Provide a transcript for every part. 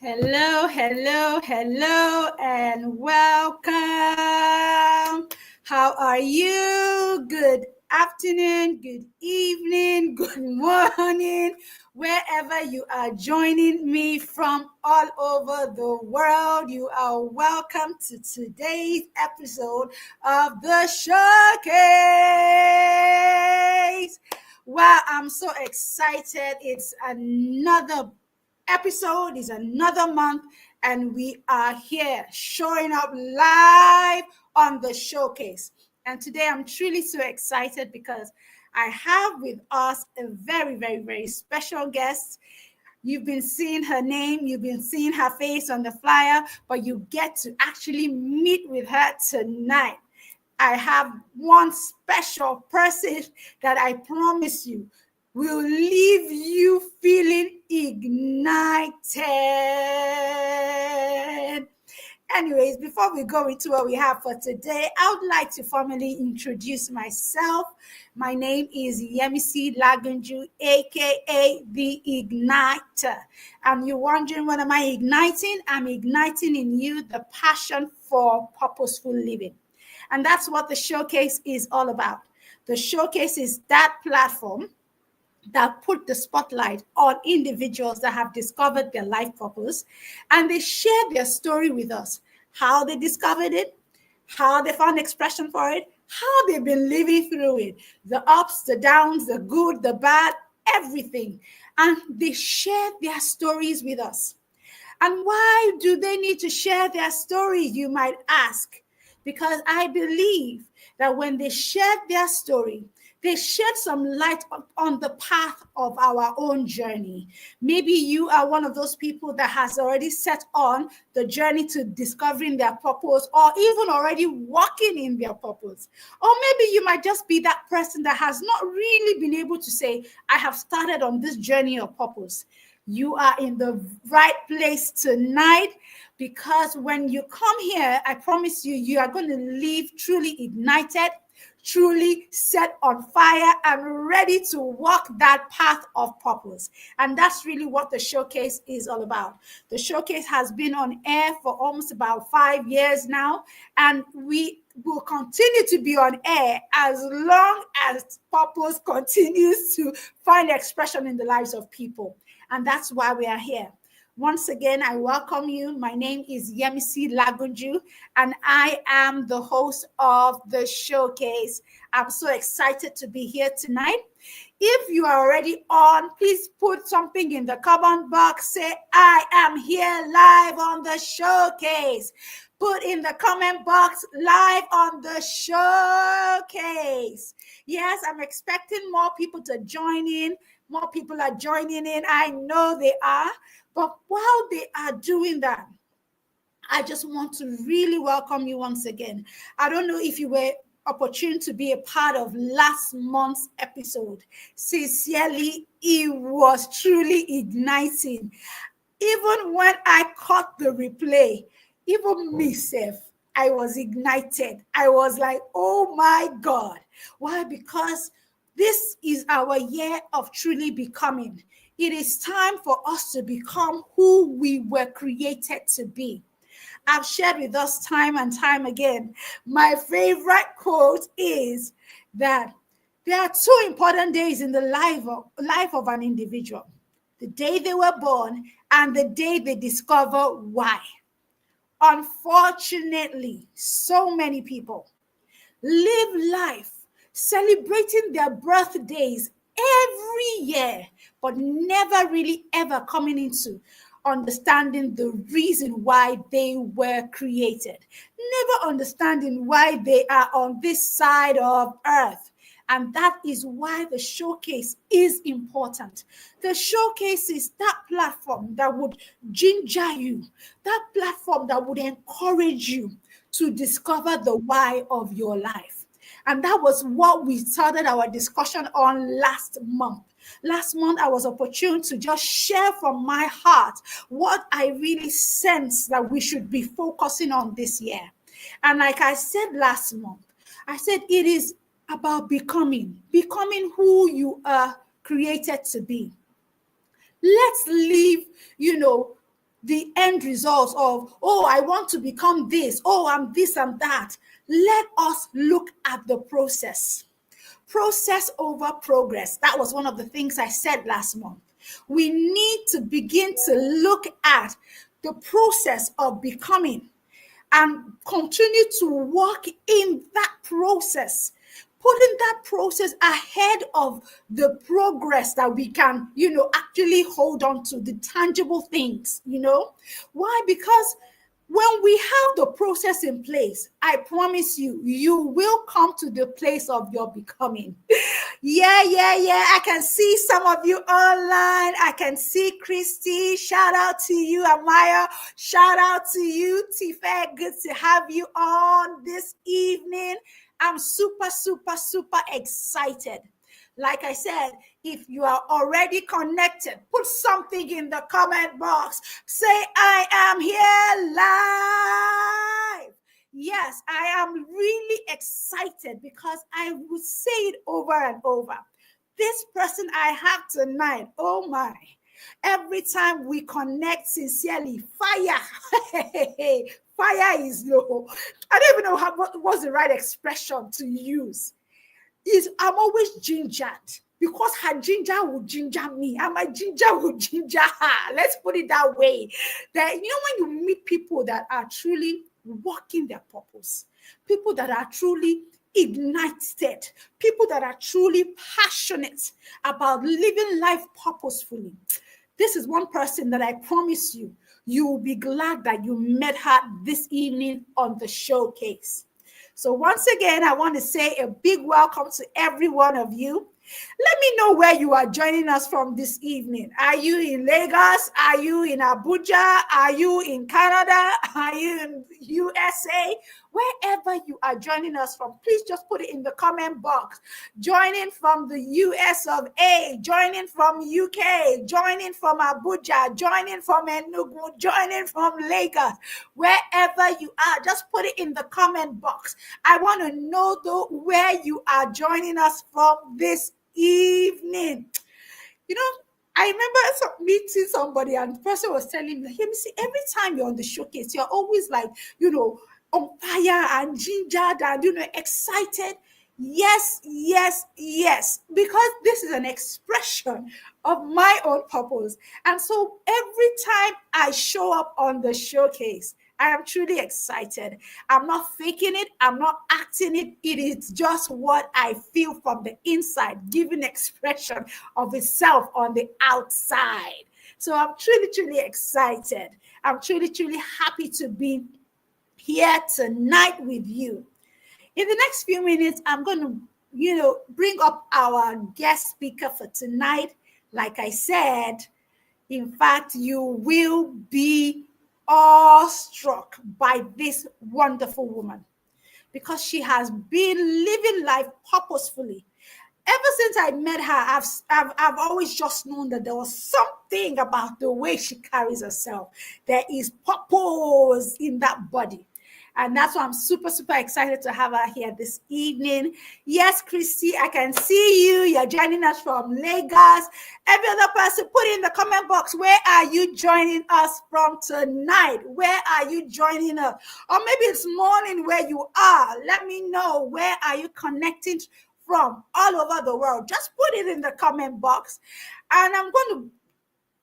Hello, hello, hello, and welcome. How are you? Good afternoon, good evening, good morning, wherever you are joining me from all over the world. You are welcome to today's episode of the Showcase. Wow, I'm so excited. It's another episode, is another month, and we are here showing up live on the Showcase. And today I'm truly so excited because I have with us a very, very, very special guest. You've been seeing her name, you've been seeing her face on the flyer, but you get to actually meet with her tonight. I have one special person that I promise you will leave you feeling ignited. Anyways, before we go into what we have for today, I would like to formally introduce myself. My name is Yemisi Lagunju, aka the Igniter. And you're wondering, what am I igniting? I'm igniting in you the passion for purposeful living. And that's what the Showcase is all about. The Showcase is that platform that put the spotlight on individuals that have discovered their life purpose, and they share their story with us, how they discovered it, how they found expression for it, how they've been living through it, the ups, the downs, the good, the bad, everything. And they share their stories with us. And why do they need to share their story, you might ask? Because I believe that when they shared their story, they shed some light on the path of our own journey. Maybe you are one of those people that has already set on the journey to discovering their purpose, or even already walking in their purpose. Or maybe you might just be that person that has not really been able to say, I have started on this journey of purpose. You are in the right place tonight, because when you come here, I promise you, you are going to leave truly ignited, truly set on fire, and ready to walk that path of purpose. And that's really what the Showcase is all about. The Showcase has been on air for almost about 5 years now, and we will continue to be on air as long as purpose continues to find expression in the lives of people. And that's why we are here. Once again, I welcome you. My name is Yemisi Lagunju, and I am the host of the Showcase. I'm so excited to be here tonight. If you are already on, please put something in the comment box. Say, I am here live on the Showcase. Put in the comment box, live on the Showcase. Yes, I'm expecting more people to join in. More people are joining in. I know they are. But while they are doing that, I just want to really welcome you once again. I don't know if you were opportune to be a part of last month's episode. Sincerely, it was truly igniting. Even when I caught the replay, even myself, I was ignited. I was like, oh my God. Why? Because this is our year of truly becoming. It is time for us to become who we were created to be. I've shared with us time and time again. My favorite quote is that there are two important days in the life of an individual: the day they were born and the day they discover why. Unfortunately, so many people live life celebrating their birthdays every year, but never really ever coming into understanding the reason why they were created, never understanding why they are on this side of earth. And that is why the Showcase is important. The Showcase is that platform that would ginger you, that platform that would encourage you to discover the why of your life. And that was what we started our discussion on last month. Last month, I was opportune to just share from my heart what I really sense that we should be focusing on this year. And like I said last month, I said it is about becoming who you are created to be. Let's leave, the end results of, oh, I want to become this, oh, I'm this and that. Let us look at the process. Process over progress. That was one of the things I said last month. We need to begin to look at the process of becoming and continue to walk in that process, putting that process ahead of the progress that we can, actually hold on to, the tangible things. Why? Because when we have the process in place, I promise you, you will come to the place of your becoming. Yeah. I can see some of you online. I can see Christy. Shout out to you, Amaya. Shout out to you, Tife. Good to have you on this evening. I'm super, super, super excited. Like I said, if you are already connected, put something in the comment box. Say, I am here live. Yes, I am really excited because I will say it over and over. This person I have tonight, oh my. Every time we connect sincerely, fire. Fire is low. I don't even know what's the right expression to use. I'm always gingered because her ginger will ginger me and my ginger will ginger her. Let's put it that way. That, when you meet people that are truly walking their purpose, people that are truly ignited, people that are truly passionate about living life purposefully, this is one person that I promise you, you will be glad that you met her this evening on the showcase. So once again, I want to say a big welcome to every one of you. Let me know where you are joining us from this evening. Are you in Lagos? Are you in Abuja? Are you in Canada? Are you in USA? Wherever you are joining us from, please just put it in the comment box. Joining from the US of A, joining from UK, joining from Abuja, joining from Enugu, joining from Lagos. Wherever you are, just put it in the comment box. I want to know though where you are joining us from this evening. I remember meeting somebody and the person was telling me, "Hey, see, every time you're on the showcase, you're always like, on fire and gingered and, excited." Yes, because this is an expression of my own purpose. And so every time I show up on the showcase, I am truly excited. I'm not faking it. I'm not acting it. It is just what I feel from the inside, giving expression of itself on the outside. So I'm truly, truly excited. I'm truly, truly happy to be here tonight with you. In the next few minutes, I'm going to, bring up our guest speaker for tonight. Like I said, in fact, you will be awestruck by this wonderful woman because she has been living life purposefully. Ever since I met her, I've always just known that there was something about the way she carries herself. There is purpose in that body. And that's why I'm super, super excited to have her here this evening. Yes, Christy, I can see you. You're joining us from Lagos. Every other person, put in the comment box, where are you joining us from tonight? Where are you joining us? Or maybe it's morning where you are. Let me know, where are you connecting from all over the world? Just put it in the comment box. And I'm going to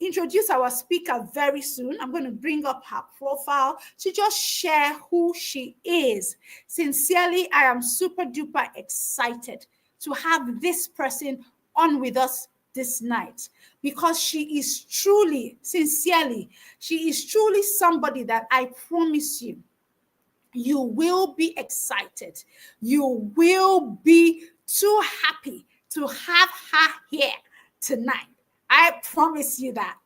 introduce our speaker very soon. I'm going to bring up her profile to just share who she is. Sincerely, I am super duper excited to have this person on with us this night because she is truly, sincerely, she is truly somebody that I promise you, you will be excited. You will be too happy to have her here tonight. I promise you that.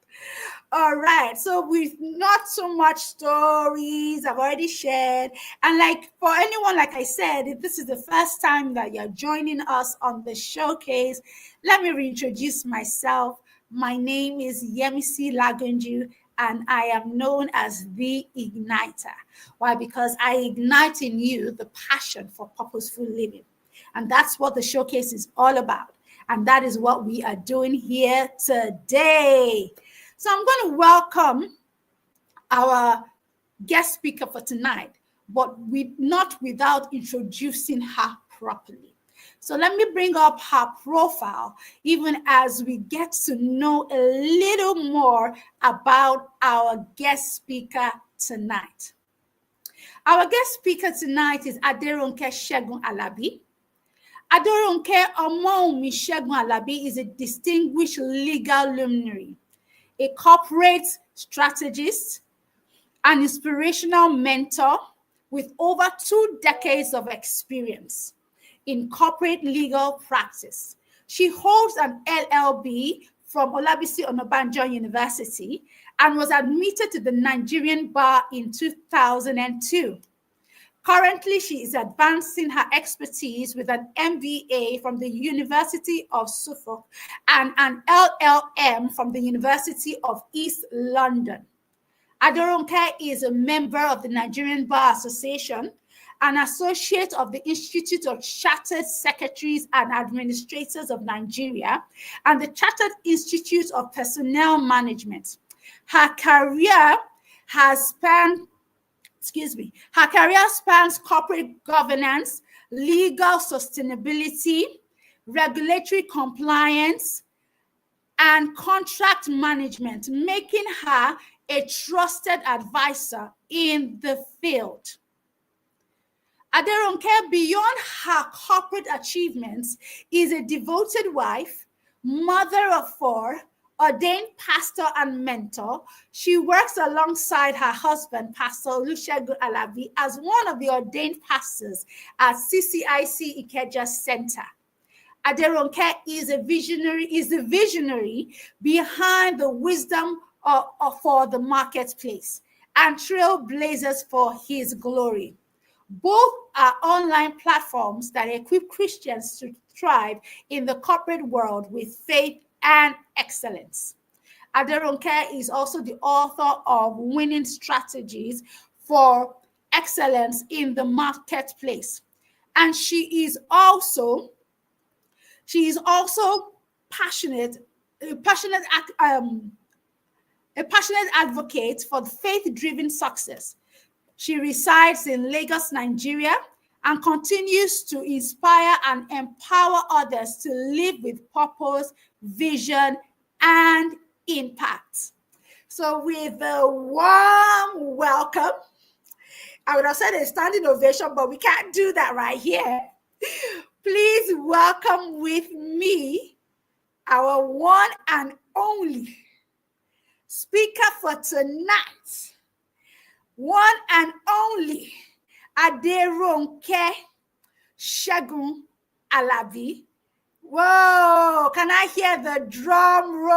All right. So with not so much stories, I've already shared. And like for anyone, like I said, if this is the first time that you're joining us on the showcase, let me reintroduce myself. My name is Yemisi Lagunju, and I am known as the Igniter. Why? Because I ignite in you the passion for purposeful living. And that's what the showcase is all about. And that is what we are doing here today. So I'm going to welcome our guest speaker for tonight, but not without introducing her properly. So let me bring up her profile, even as we get to know a little more about our guest speaker tonight. Our guest speaker tonight is Aderonke Segun-Alabi. Aderonke Omounmi Segun-Alabi is a distinguished legal luminary, a corporate strategist, an inspirational mentor with over 2 decades of experience in corporate legal practice. She holds an LLB from Olabisi Onabanjo University and was admitted to the Nigerian bar in 2002. Currently, she is advancing her expertise with an MBA from the University of Suffolk and an LLM from the University of East London. Aderonke is a member of the Nigerian Bar Association, an associate of the Institute of Chartered Secretaries and Administrators of Nigeria, and the Chartered Institute of Personnel Management. Her career spans corporate governance, legal sustainability, regulatory compliance, and contract management, making her a trusted advisor in the field. Aderonke, beyond her corporate achievements, is a devoted wife, mother of 4, ordained pastor and mentor. She works alongside her husband, Pastor Olusegun-Alabi, as one of the ordained pastors at CCIC Ikeja Center. Aderonke is the visionary behind the wisdom for the marketplace and trailblazers for his glory. Both are online platforms that equip Christians to thrive in the corporate world with faith and excellence. Aderonke is also the author of Winning Strategies for Excellence in the Marketplace. And she is also a passionate advocate for faith-driven success. She resides in Lagos, Nigeria, and continues to inspire and empower others to live with purpose, vision, and impact. So with a warm welcome, I would have said a standing ovation, but we can't do that right here. Please welcome with me our one and only speaker for tonight, one and only Aderonke Segun-Alabi. Whoa, can I hear the drum roll?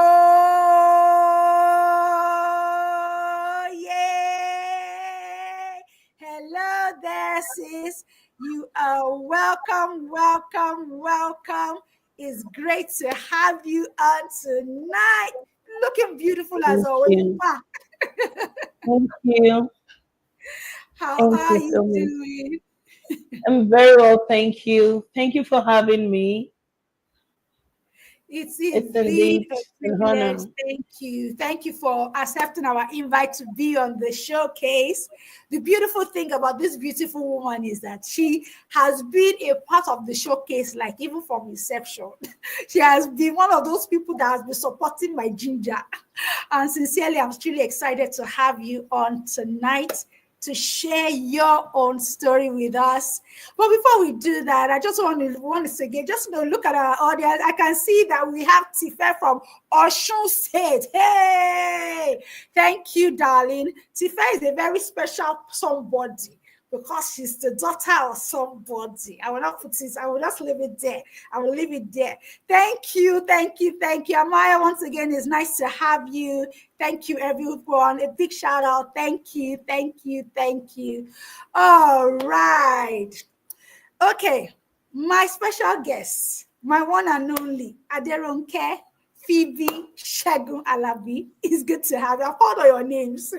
Yay! Hello there, sis. You are welcome. It's great to have you on tonight. Looking beautiful as always. Thank you. How are you doing? I'm very well, thank you. Thank you for having me. It's indeed a privilege. Thank you for accepting our invite to be on the showcase. The beautiful thing about this beautiful woman is that she has been a part of the showcase, like even from inception. She has been one of those people that has been supporting my ginger. And sincerely, I'm truly excited to have you on tonight to share your own story with us. But before we do that, I just want to say again, just look at our audience. I can see that we have Tife from Osun State. Hey, thank you, darling. Tife is a very special somebody because she's the daughter of somebody. I will not put this, I will just leave it there. I will leave it there. Thank you. Amaya, once again, it's nice to have you. Thank you, everyone. A big shout out. Thank you. All right. Okay. My special guest, my one and only, Aderonke Phoebe Segun-Alabi. It's good to have you. I've called all your names.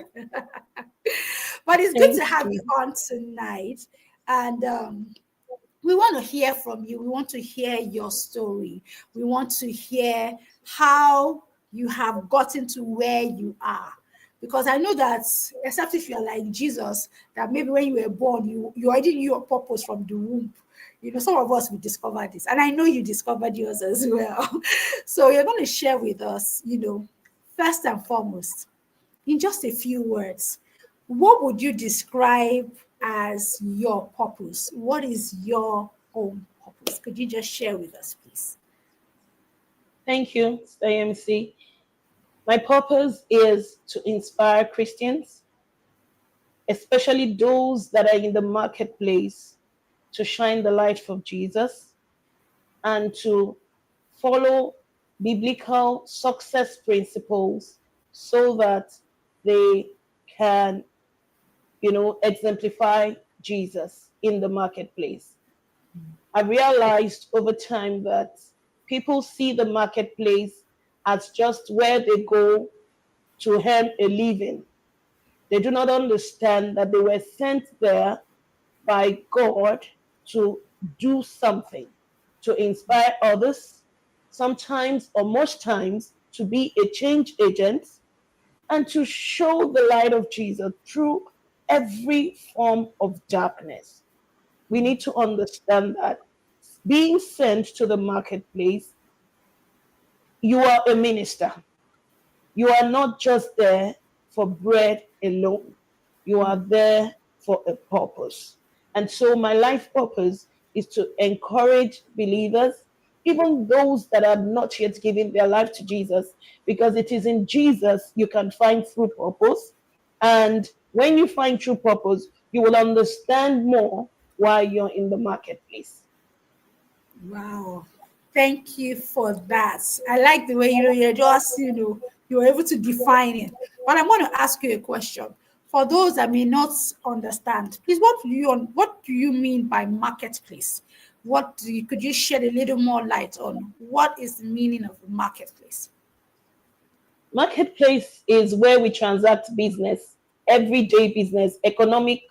But it's good to have you on tonight. And we want to hear from you. We want to hear your story. We want to hear how you have gotten to where you are. Because I know that, except if you're like Jesus, that maybe when you were born, you already knew your purpose from the womb. Some of us will discover this, and I know you discovered yours as well. So you're going to share with us, first and foremost, in just a few words, what would you describe as your purpose? What is your own purpose? Could you just share with us, please? Thank you, MC. My purpose is to inspire Christians, especially those that are in the marketplace, to shine the light of Jesus and to follow biblical success principles so that they can, exemplify Jesus in the marketplace. I realized over time that people see the marketplace as just where they go to earn a living. They do not understand that they were sent there by God to do something, to inspire others, sometimes or most times to be a change agent, and to show the light of Jesus through every form of darkness. We need to understand that being sent to the marketplace, you are a minister. You are not just there for bread alone. You are there for a purpose. And so my life purpose is to encourage believers, even those that have not yet given their life to Jesus, because it is in Jesus you can find true purpose. And when you find true purpose, you will understand more why you're in the marketplace. Wow. Thank you for that. I like the way you're just, you're able to define it. But I want to ask you a question. For those that may not understand, please, what do you mean by marketplace? Could you shed a little more light on what is the meaning of marketplace? Marketplace is where we transact business, everyday business, economic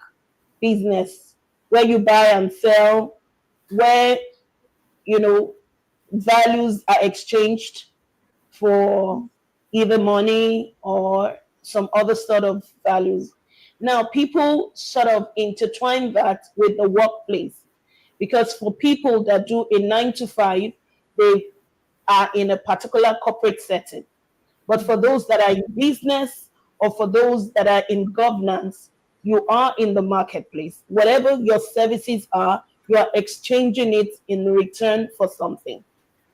business, where you buy and sell, where, you know, values are exchanged for either money or some other sort of values. Now, people sort of intertwine that with the workplace because for people that do a 9 to 5, they are in a particular corporate setting. But for those that are in business or for those that are in governance, you are in the marketplace. Whatever your services are, you are exchanging it in return for something.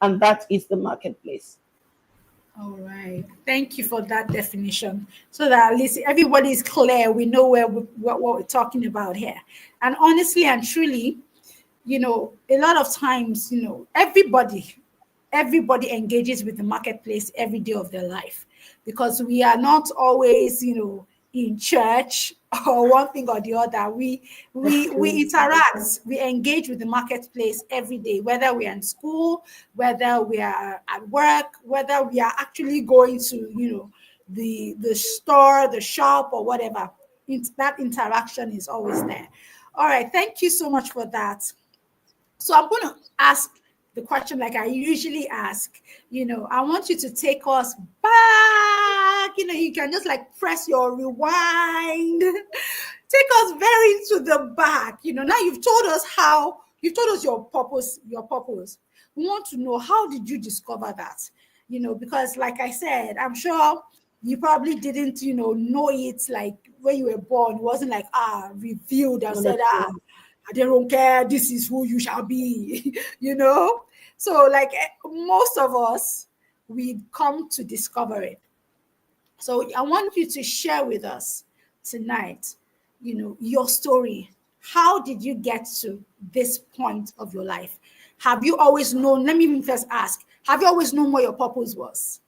And that is the marketplace. All right. Thank you for that definition. So that at least everybody is clear. We know what we're talking about here. And honestly and truly, a lot of times, everybody engages with the marketplace every day of their life because we are not always, in church or one thing or the other. We interact, we engage with the marketplace every day, whether we are in school, whether we are at work, whether we are actually going to, the store, the shop, or whatever. That interaction is always there. All right, thank you so much for that. So I'm going to ask the question like I usually ask. I want you to take us back. You can just like press your rewind. Take us very into the back. Now you've told us your purpose, We want to know, how did you discover that? Because like I said, I'm sure you probably didn't, know it like when you were born. It wasn't like revealed and said, Aderonke, this is who you shall be, So, like most of us, we come to discover it. So, I want you to share with us tonight, your story. How did you get to this point of your life? Have you always known? Let me even first ask, have you always known what your purpose was?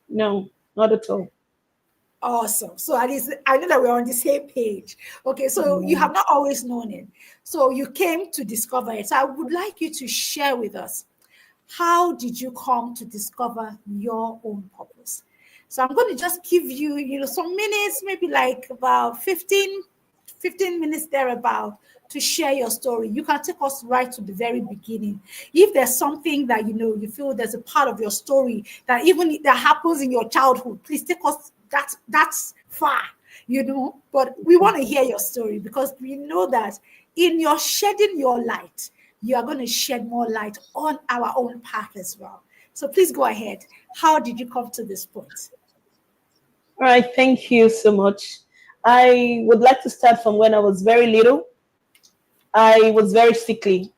No, not at all. Awesome. So at least I know that we're on the same page. Okay, so you have not always known it. So you came to discover it. So I would like you to share with us, how did you come to discover your own purpose? So I'm going to just give you, some minutes, maybe like about 15 minutes thereabout, to share your story. You can take us right to the very beginning. If there's something that you feel there's a part of your story that even that happens in your childhood, please take us that's far, but we want to hear your story because we know that in your shedding your light, you are going to shed more light on our own path as well. So please go ahead. How did you come to this point? All right, thank you so much. I would like to start from when I was very little. I was very sickly.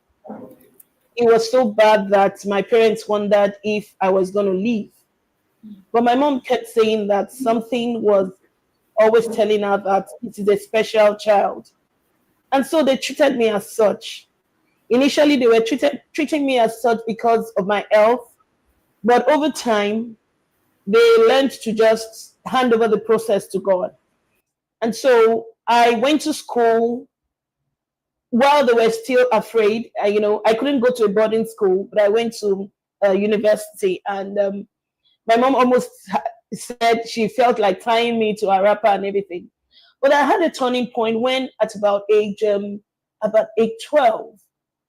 It was so bad that my parents wondered if I was going to leave. But my mom kept saying that something was always telling her that it is a special child. And so they treated me as such. Initially, they were treating me as such because of my health. But over time, they learned to just hand over the process to God. And so I went to school while they were still afraid. I couldn't go to a boarding school, but I went to university. And my mom almost said she felt like tying me to a wrapper and everything. But I had a turning point when at about age 12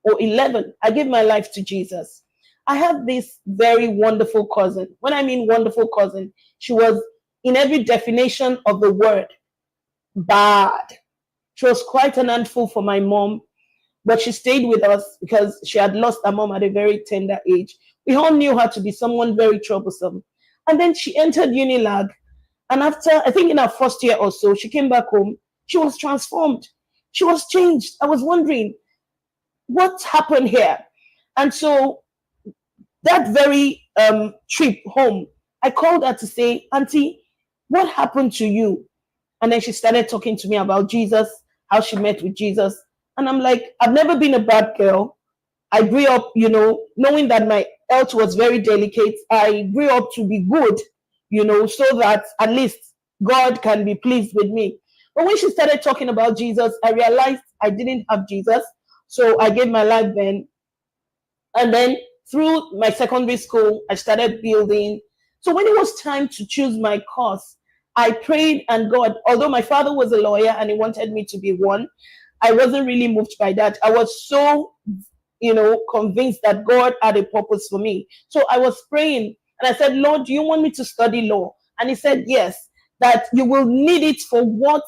or 11, I gave my life to Jesus. I have this very wonderful cousin. When I mean wonderful cousin, she was in every definition of the word bad. She was quite an handful for my mom, but she stayed with us because she had lost her mom at a very tender age. We all knew her to be someone very troublesome. And then she entered Unilag. And after, I think in her first year or so, she came back home. She was transformed. She was changed. I was wondering, what happened here? And so that very trip home, I called her to say, Auntie, what happened to you? And then she started talking to me about Jesus, how she met with Jesus. And I'm like, I've never been a bad girl. I grew up, knowing that my health was very delicate. I grew up to be good, so that at least God can be pleased with me. But when she started talking about Jesus, I realized I didn't have Jesus. So I gave my life then. And then through my secondary school, I started building. So when it was time to choose my course, I prayed and God, although my father was a lawyer and he wanted me to be one, I wasn't really moved by that. I was so, convinced that God had a purpose for me. So I was praying and I said, Lord, do you want me to study law? And he said, yes, that you will need it for what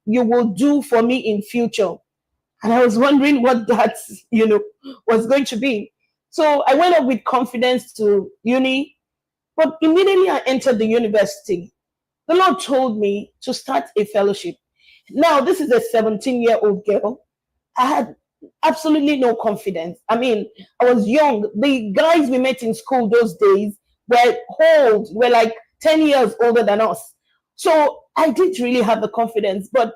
you will do for me in future. And I was wondering what that, was going to be. So I went up with confidence to uni, but immediately I entered the university. The Lord told me to start a fellowship. Now, this is a 17-year-old girl. I had absolutely no confidence. I mean, I was young. The guys we met in school those days were like 10 years older than us. So I didn't really have the confidence. But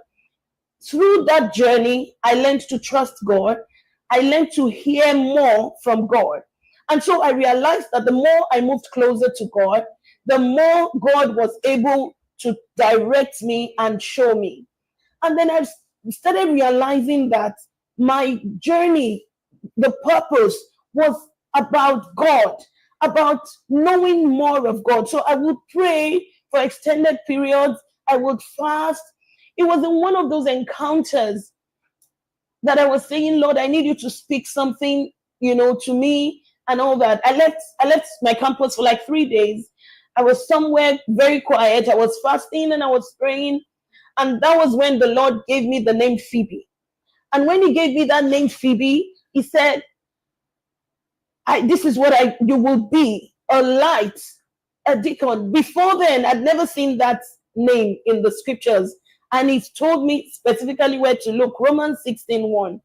through that journey, I learned to trust God. I learned to hear more from God. And so I realized that the more I moved closer to God, the more God was able to direct me and show me. And then I started realizing that my journey, the purpose was about God, about knowing more of God. So I would pray for extended periods. I would fast. It was in one of those encounters that I was saying, Lord, I need you to speak something, to me and all that. I left my campus for like 3 days. I was somewhere very quiet. I was fasting and I was praying. And that was when the Lord gave me the name Phoebe. And when he gave me that name Phoebe, he said, this is what you will be, a light, a deacon. Before then, I'd never seen that name in the scriptures. And he told me specifically where to look, Romans 16:1.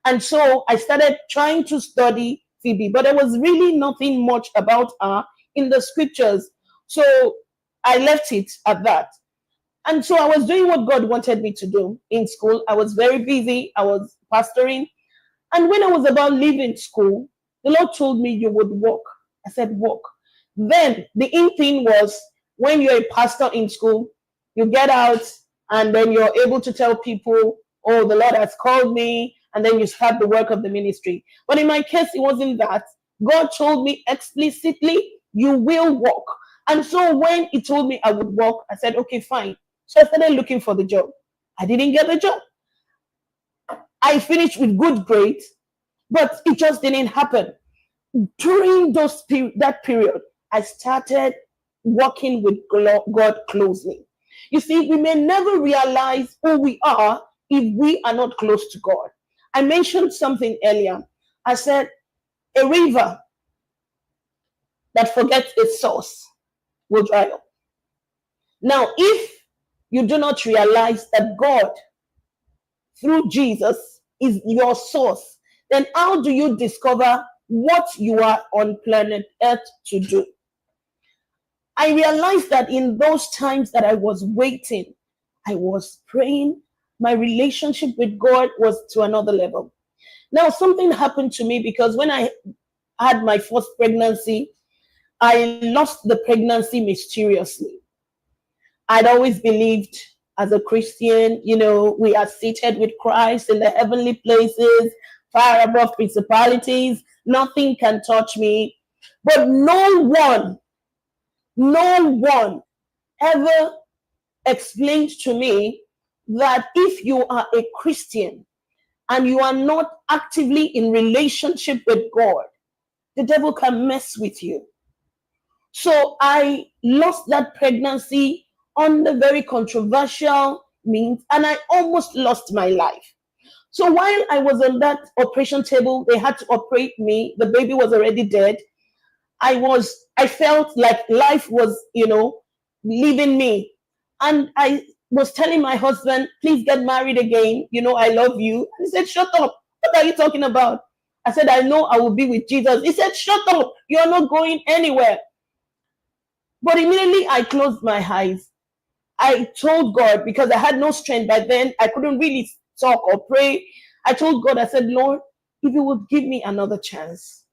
And so I started trying to study Phoebe, but there was really nothing much about her in the scriptures. So I left it at that. And so I was doing what God wanted me to do in school. I was very busy. I was pastoring. And when I was about leaving school, the Lord told me you would walk. I said, walk. Then the in thing was when you're a pastor in school, you get out and then you're able to tell people, oh, the Lord has called me. And then you start the work of the ministry. But in my case, it wasn't that. God told me explicitly, you will walk. And so when he told me I would walk, I said, okay, fine. So I started looking for the job. I didn't get the job. I finished with good grades, but it just didn't happen. During that period, I started working with God closely. You see, we may never realize who we are if we are not close to God. I mentioned something earlier. I said, a river that forgets its source will dry up. Now, if you do not realize that God, through Jesus, is your source, then how do you discover what you are on planet Earth to do? I realized that in those times that I was waiting, I was praying, my relationship with God was to another level. Now, something happened to me because when I had my first pregnancy, I lost the pregnancy mysteriously. I'd always believed as a Christian, we are seated with Christ in the heavenly places, far above principalities. Nothing can touch me. But no one ever explained to me that if you are a Christian and you are not actively in relationship with God, the devil can mess with you. So I lost that pregnancy on the very controversial means, and I almost lost my life. So while I was on that operation table, they had to operate me. The baby was already dead. I felt like life was, leaving me. And I was telling my husband, please get married again. I love you. And he said, shut up. What are you talking about? I said, I know I will be with Jesus. He said, shut up. You're not going anywhere. But immediately I closed my eyes. I told God, because I had no strength by then, I couldn't really talk or pray. I told God, I said, Lord, if you would give me another chance,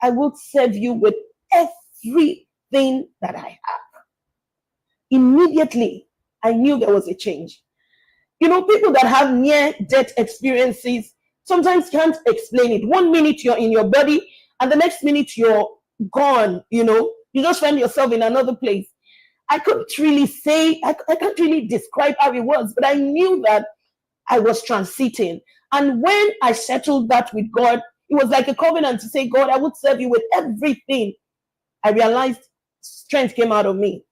I will serve you with everything that I have. Immediately, I knew there was a change. People that have near-death experiences sometimes can't explain it. 1 minute you're in your body, and the next minute you're gone, you just find yourself in another place. I couldn't really say, I can't really describe how it was, but I knew that I was transiting. And when I settled that with God, it was like a covenant to say, God, I would serve you with everything. I realized strength came out of me.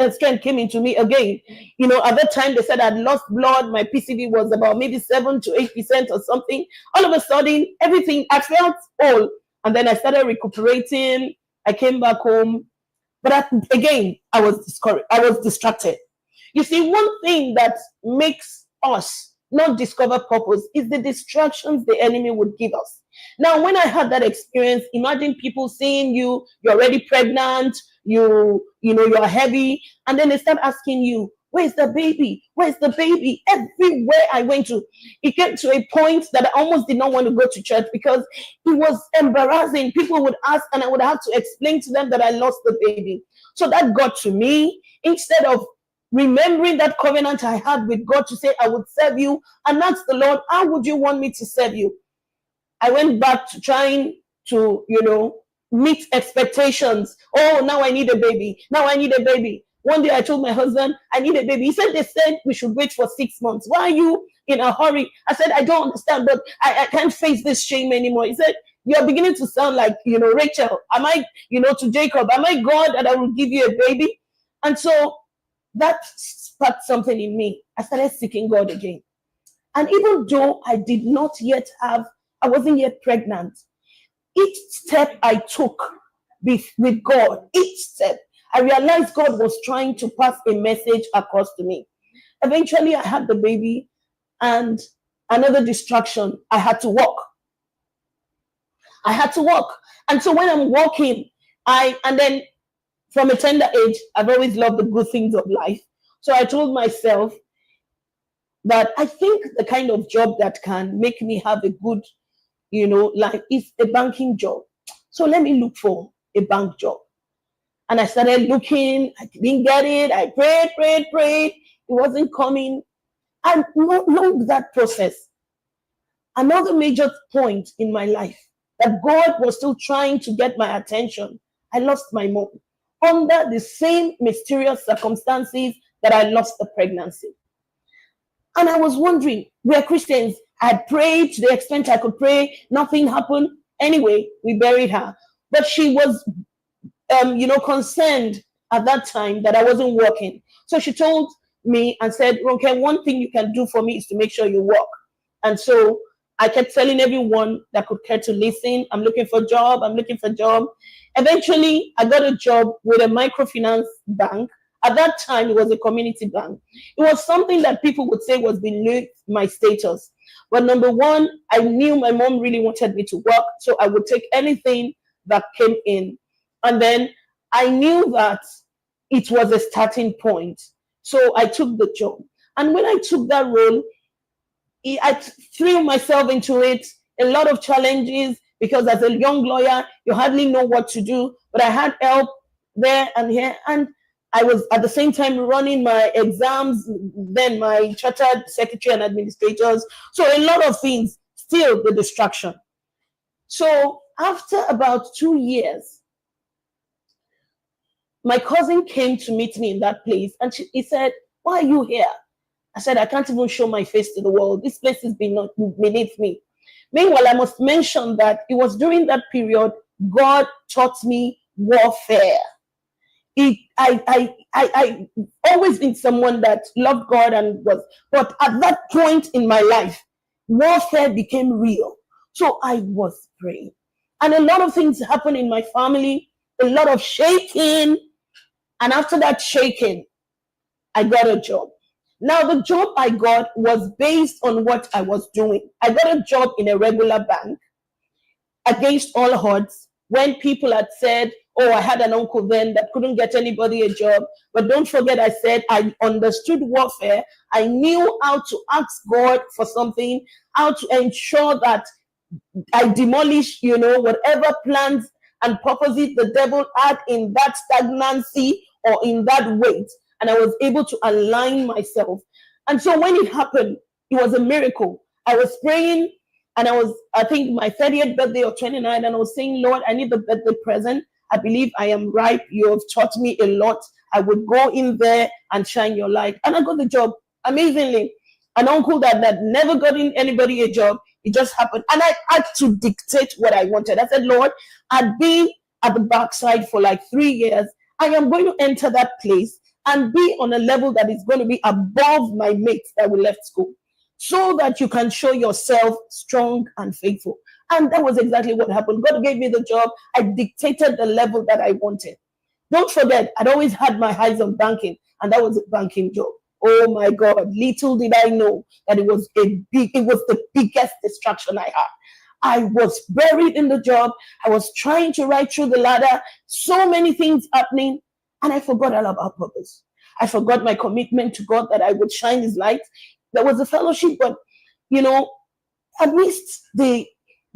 Strength came into me again. At that time they said I'd lost blood. My PCV was about maybe 7 to 8% or something. All of a sudden, everything, I felt whole. And then I started recuperating. I came back home. But again, I was discouraged. I was distracted. You see, one thing that makes us not discover purpose is the distractions the enemy would give us. Now, when I had that experience, imagine people seeing you're already pregnant, you're heavy, and then they start asking you, where's the baby? Where's the baby? Everywhere I went to, it came to a point that I almost did not want to go to church because it was embarrassing. People would ask, and I would have to explain to them that I lost the baby. So that got to me. Instead of remembering that covenant I had with God to say I would serve you, and ask the Lord, how would you want me to serve you? I went back to trying to, meet expectations. Oh, now I need a baby. Now I need a baby. One day I told my husband, I need a baby. He said, they said we should wait for 6 months. Why are you in a hurry? I said, I don't understand, but I can't face this shame anymore. He said, you're beginning to sound like, Rachel. Am I, to Jacob, am I God that I will give you a baby? And so that sparked something in me. I started seeking God again. And even though I wasn't yet pregnant, each step I took with God, each step, I realized God was trying to pass a message across to me. Eventually, I had the baby, and another distraction, I had to walk. And so when I'm walking, and then from a tender age, I've always loved the good things of life. So I told myself that I think the kind of job that can make me have a good, life is a banking job. So let me look for a bank job. And I started looking. I didn't get it. I prayed. It wasn't coming. And along that process, another major point in my life that God was still trying to get my attention, I lost my mom under the same mysterious circumstances that I lost the pregnancy. And I was wondering, we're Christians. I had prayed to the extent I could pray. Nothing happened. Anyway, we buried her. But she was, concerned at that time that I wasn't working. So she told me and said, "Ronke, one thing you can do for me is to make sure you work." And so I kept telling everyone that could care to listen, "I'm looking for a job, I'm looking for a job." Eventually, I got a job with a microfinance bank. At that time, it was a community bank. It was something that people would say was beneath my status. But number one, I knew my mom really wanted me to work, so I would take anything that came in. And then I knew that it was a starting point. So I took the job. And when I took that role, I threw myself into it. A lot of challenges because as a young lawyer, you hardly know what to do. But I had help there and here, and I was at the same time running my exams, then my chartered secretary and administrators. So a lot of things, still the distraction. So after about 2 years, my cousin came to meet me in that place, and he said, "Why are you here?" I said, "I can't even show my face to the world. This place is beneath me." Meanwhile, I must mention that it was during that period God taught me warfare. I always been someone that loved God and was, but at that point in my life, warfare became real. So I was praying. And a lot of things happened in my family, a lot of shaking. And after that shaking, I got a job. Now, the job I got was based on what I was doing. I got a job in a regular bank against all odds when people had said, "Oh, I had an uncle then that couldn't get anybody a job." But don't forget, I said I understood warfare. I knew how to ask God for something, how to ensure that I demolish, whatever plans and purposes the devil had in that stagnancy or in that weight. And I was able to align myself. And so when it happened, it was a miracle. I was praying, and I think, my 30th birthday or 29, and I was saying, "Lord, I need the birthday present. I believe I am ripe. You have taught me a lot. I would go in there and shine your light." And I got the job amazingly. An uncle that never got in anybody a job, it just happened. And I had to dictate what I wanted. I said, "Lord, I'd been at the backside for like 3 years. I am going to enter that place and be on a level that is going to be above my mates that will left school, so that you can show yourself strong and faithful." And that was exactly what happened. God gave me the job. I dictated the level that I wanted. Don't forget, I'd always had my eyes on banking, and that was a banking job. Oh my God, little did I know that it was the biggest distraction I had. I was buried in the job. I was trying to ride through the ladder. So many things happening. And I forgot all about purpose. I forgot my commitment to God that I would shine his light. There was a fellowship, but, amidst the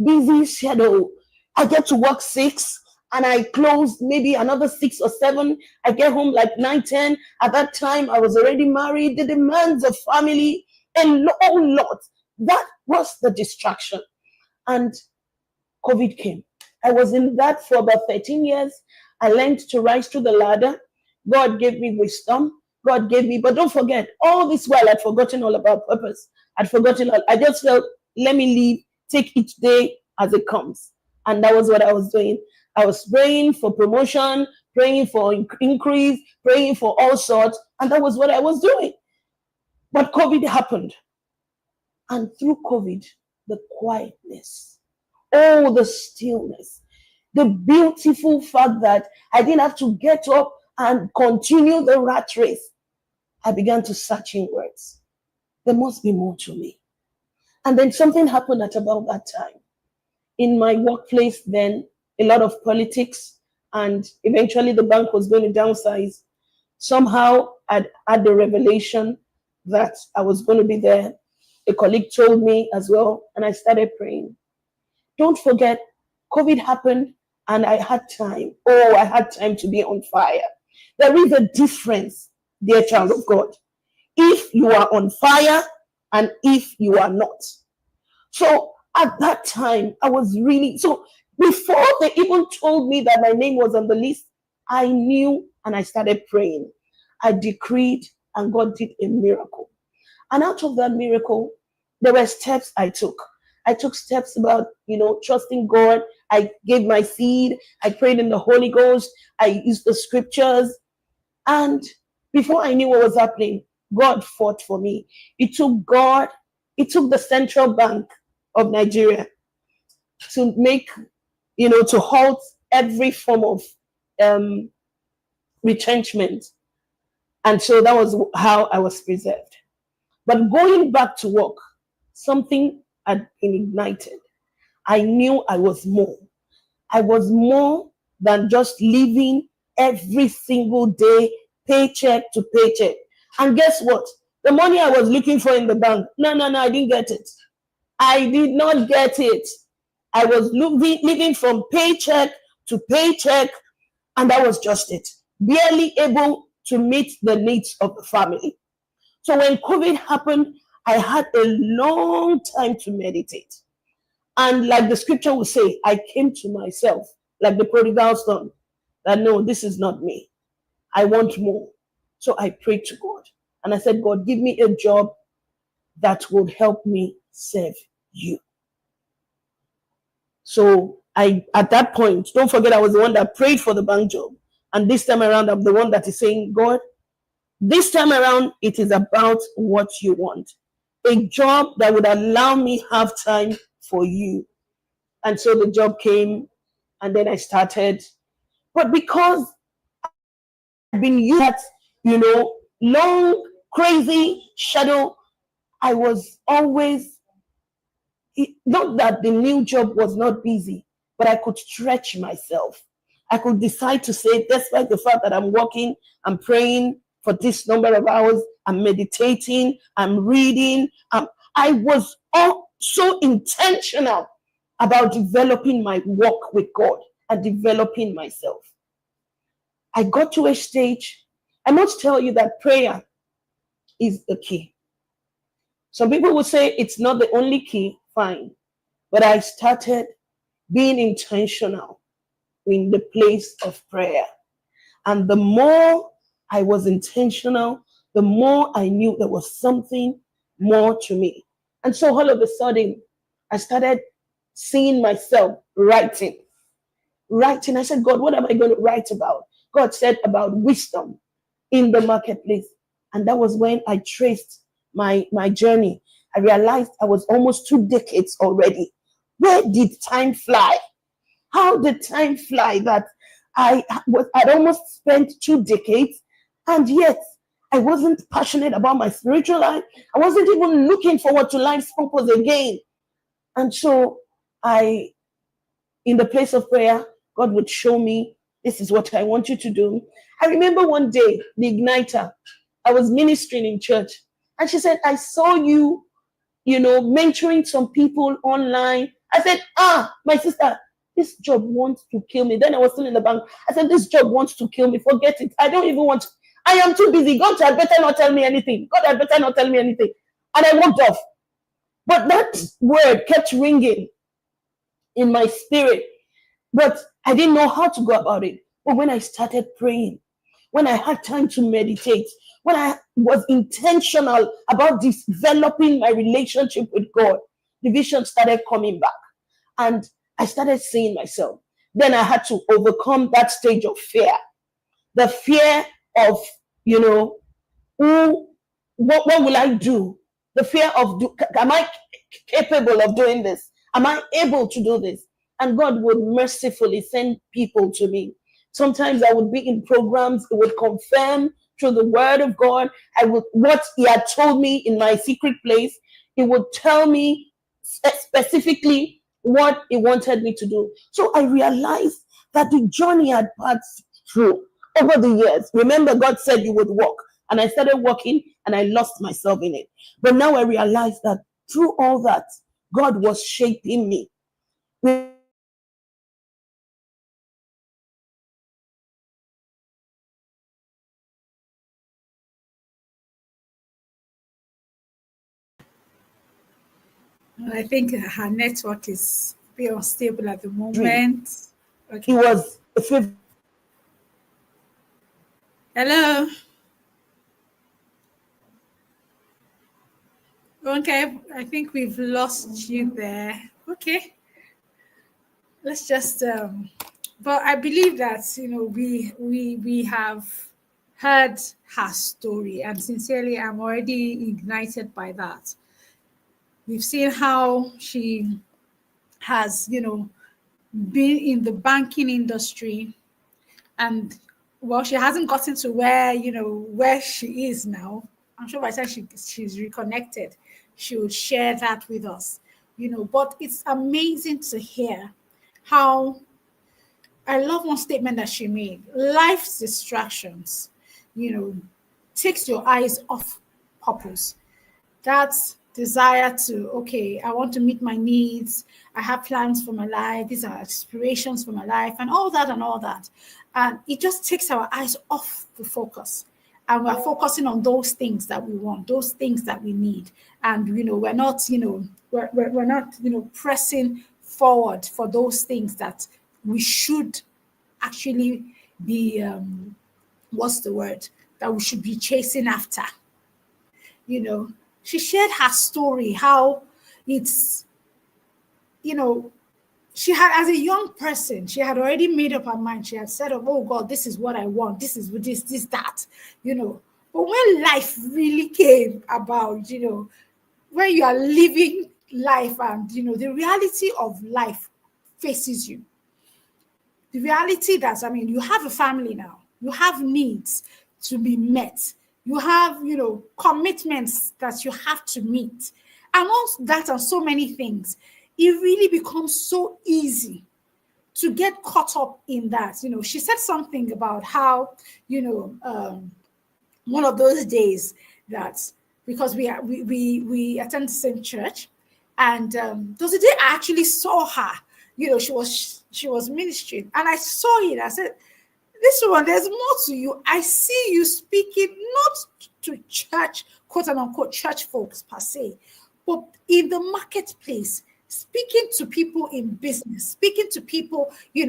busy schedule, I get to work 6 and I close maybe another 6 or 7. I get home like 9, 10. At that time, I was already married. The demands of family, a whole lot. That was the distraction. And COVID came. I was in that for about 13 years. I learned to rise through the ladder. God gave me wisdom. God gave me, but don't forget, all this while I'd forgotten all about purpose. I'd forgotten all. I just felt, let me live, take each day as it comes. And that was what I was doing. I was praying for promotion, praying for increase, praying for all sorts. And that was what I was doing. But COVID happened. And through COVID, the quietness, oh, the stillness, the beautiful fact that I didn't have to get up and continue the rat race. I began to search in words. There must be more to me. And then something happened at about that time. In my workplace then, a lot of politics, and eventually the bank was going to downsize. Somehow I'd had the revelation that I was going to be there. A colleague told me as well, and I started praying. Don't forget, COVID happened and I had time. Oh, I had time to be on fire. There is a difference, dear child of God, if you are on fire and if you are not. So at that time, I was really, so before they even told me that my name was on the list, I knew and I started praying. I decreed and God did a miracle. And out of that miracle, there were steps I took. I took steps about, trusting God. I gave my seed. I prayed in the Holy Ghost. I used the scriptures. And before I knew what was happening, God fought for me. It took God, it took the Central Bank of Nigeria to make, to halt every form of um, retrenchment. And so that was how I was preserved. But going back to work, something had been ignited. I knew I was more. I was more than just living every single day, paycheck to paycheck. And guess what? The money I was looking for in the bank, no, I didn't get it. I did not get it. I was living from paycheck to paycheck, and that was just it. Barely able to meet the needs of the family. So when COVID happened, I had a long time to meditate. And like the scripture will say, I came to myself, like the prodigal son, that no, this is not me. I want more. So I prayed to God. And I said, God, give me a job that would help me serve you. So at that point, don't forget, I was the one that prayed for the bank job. And this time around, I'm the one that is saying, God, this time around, it is about what you want. A job that would allow me have time for you. And so the job came, and then I started. But because I've been used that, long, crazy shadow, I was always, not that the new job was not busy, but I could stretch myself. I could decide to say, despite the fact that I'm working, I'm praying for this number of hours, I'm meditating, I'm reading. I was so intentional about developing my walk with God and developing myself. I got to a stage, I must tell you that prayer is the key. Some people would say it's not the only key, fine. But I started being intentional in the place of prayer. And the more I was intentional, the more I knew there was something more to me. And so all of a sudden, I started seeing myself writing. I said, God, what am I going to write about? God said about wisdom in the marketplace. And that was when I traced my journey. I realized I was almost 2 decades already. Where did time fly? How did time fly that I'd almost spent 2 decades, and yet I wasn't passionate about my spiritual life. I wasn't even looking forward to life's purpose again. And so in the place of prayer, God would show me, this is what I want you to do. I remember one day, the igniter, I was ministering in church, and she said, I saw you, mentoring some people online. I said, my sister, this job wants to kill me. Then I was still in the bank. I said, this job wants to kill me. Forget it. I don't even want to. I am too busy. God had better not tell me anything. God had better not tell me anything. And I walked off. But that word kept ringing in my spirit. But I didn't know how to go about it. But when I started praying, when I had time to meditate, when I was intentional about developing my relationship with God, the vision started coming back. And I started seeing myself. Then I had to overcome that stage of fear. The fear of, what will I do? The fear of, am I capable of doing this? Am I able to do this? And God would mercifully send people to me. Sometimes I would be in programs, it would confirm through the word of God. What he had told me in my secret place, he would tell me specifically what he wanted me to do. So I realized that the journey I had passed through over the years, remember God said you would walk, and I started walking and I lost myself in it. But now I realized that through all that, God was shaping me. I think her network is a bit unstable at the moment. He was a favorite. Hello. Okay, I think we've lost you there. Okay, let's just. But I believe that we have heard her story, and sincerely, I'm already ignited by that. We've seen how she has, been in the banking industry, and well, she hasn't gotten to where she is now. I'm sure by the time she's reconnected, she would share that with us. But it's amazing to hear how I love one statement that she made. Life's distractions, you know, takes your eyes off purpose. That desire to, okay, I want to meet my needs. I have plans for my life. These are aspirations for my life, and all that and all that. And it just takes our eyes off the focus. And we're focusing on those things that we want, those things that we need. And, we're not, we're not, pressing forward for those things that we should actually be, what's the word, that we should be chasing after. She shared her story, how it's, she had, as a young person, she had already made up her mind. She had said, oh God, this is what I want. This is this, that, But when life really came about, when you are living life and, the reality of life faces you, the reality that, you have a family now, you have needs to be met, you have, commitments that you have to meet, and all that and so many things. It really becomes so easy to get caught up in that. She said something about how, one of those days that, because we attend the same church, and there was a day I actually saw her. She was ministering, and I saw it. I said, this one, there's more to you. I see you speaking not to church, quote unquote, church folks per se, but in the marketplace, speaking to people in business, speaking to people, in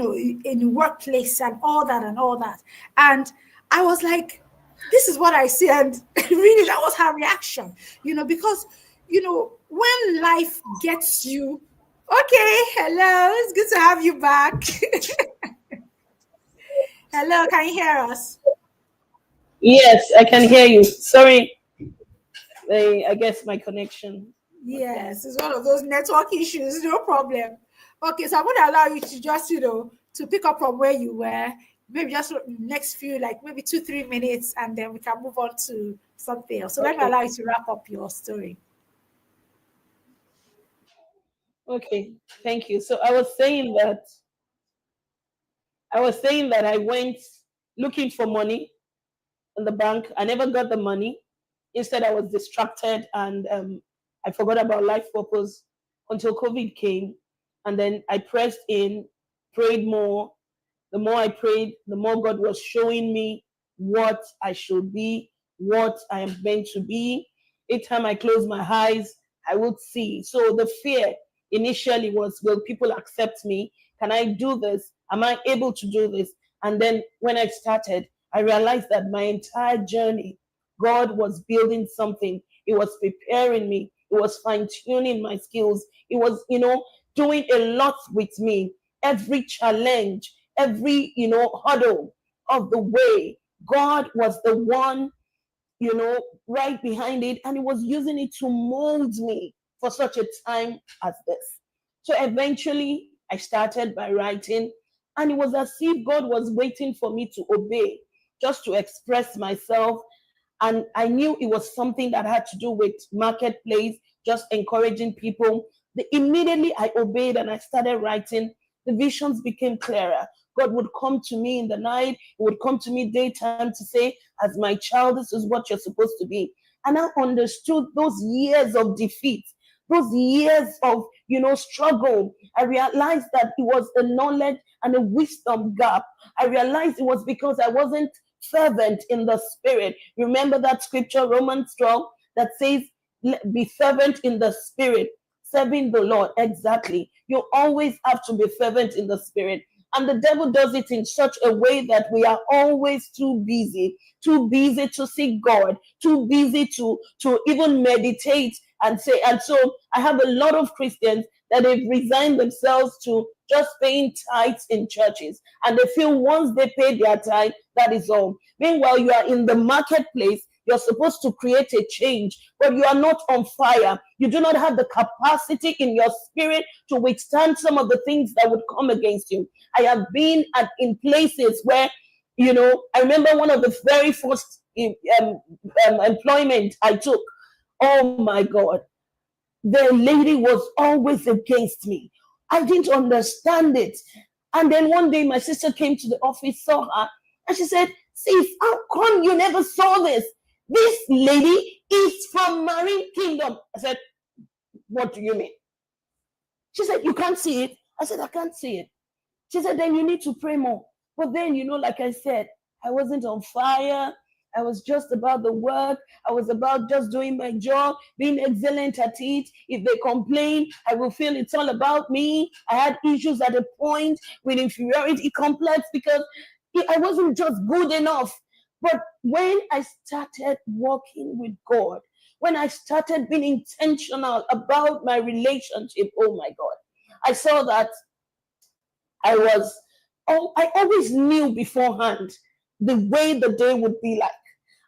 the workplace and all that and all that. And I was like, this is what I see. And really, that was her reaction, because, when life gets you, okay, hello, it's good to have you back. Hello, can you hear us? Yes, I can hear you. Sorry, I guess my connection was bad. Yes, it's one of those network issues, no problem. Okay, so I'm going to allow you to just, to pick up from where you were, maybe just next few, like maybe 2-3 minutes, and then we can move on to something else. So let me Okay. allow you to wrap up your story. Okay. Thank you. So I was saying that I went looking for money in the bank. I never got the money. Instead, I was distracted, and I forgot about life purpose until COVID came. And then I pressed in, prayed more. The more I prayed, the more God was showing me what I should be, what I am meant to be. Each time I closed my eyes, I would see. So the fear initially was, will people accept me? Can I do this? Am I able to do this? And then when I started, I realized that my entire journey, God was building something. He was preparing me. He was fine tuning my skills. He was, doing a lot with me. Every challenge, every, hurdle of the way, God was the one, right behind it, and He was using it to mold me for such a time as this. So eventually, I started by writing, and it was as if God was waiting for me to obey, just to express myself. And I knew it was something that had to do with marketplace, just encouraging people. Immediately I obeyed and I started writing. The visions became clearer. God would come to me in the night. He would come to me daytime to say, as my child, this is what you're supposed to be. And I understood those years of defeat, those years of, struggle. I realized that it was a knowledge and a wisdom gap. I realized it was because I wasn't fervent in the spirit. Remember that scripture, Romans 12, that says, be fervent in the spirit, serving the Lord. Exactly. You always have to be fervent in the spirit. And the devil does it in such a way that we are always too busy to seek God, too busy to even meditate and say. And so I have a lot of Christians that they've resigned themselves to just paying tithes in churches, and they feel once they pay their tithe, that is all. Meanwhile, you are in the marketplace. You're supposed to create a change, but you are not on fire. You do not have the capacity in your spirit to withstand some of the things that would come against you. I have been in places where, I remember one of the very first employment I took. Oh my God. The lady was always against me. I didn't understand it. And then one day my sister came to the office, saw her, and she said, "Sis, how come you never saw this? This lady is from Marine Kingdom." I said, "What do you mean?" She said, "You can't see it." I said, "I can't see it." She said, "Then you need to pray more." But then, like I said, I wasn't on fire. I was just about the work. I was about just doing my job, being excellent at it. If they complain, I will feel it's all about me. I had issues at a point with inferiority complex because I wasn't just good enough. But when I started walking with God, when I started being intentional about my relationship, oh my God, I saw that I always knew beforehand the way the day would be like.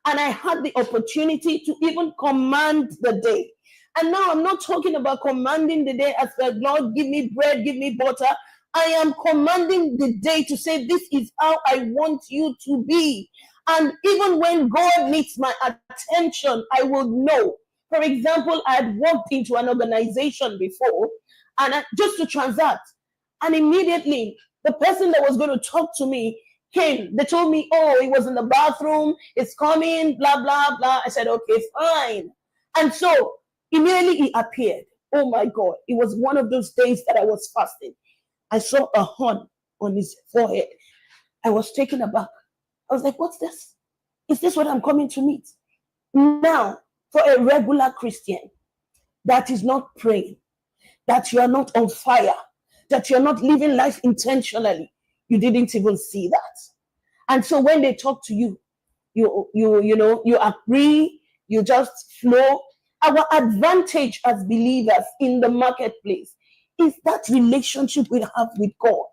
And I had the opportunity to even command the day. And now I'm not talking about commanding the day as the Lord, give me bread, give me butter. I am commanding the day to say, this is how I want you to be. And even when God needs my attention, I will know. For example, I had walked into an organization before and just to transact. And immediately, the person that was going to talk to me came. They told me, "Oh, he was in the bathroom. It's coming, blah, blah, blah." I said, "Okay, fine." And so immediately he appeared. Oh my God. It was one of those days that I was fasting. I saw a horn on his forehead. I was taken aback. I was like, "What's this? Is this what I'm coming to meet?" Now, for a regular Christian that is not praying, that you are not on fire, that you're not living life intentionally, you didn't even see that. And so when they talk to you, you agree, you just flow. Our advantage as believers in the marketplace is that relationship we have with God.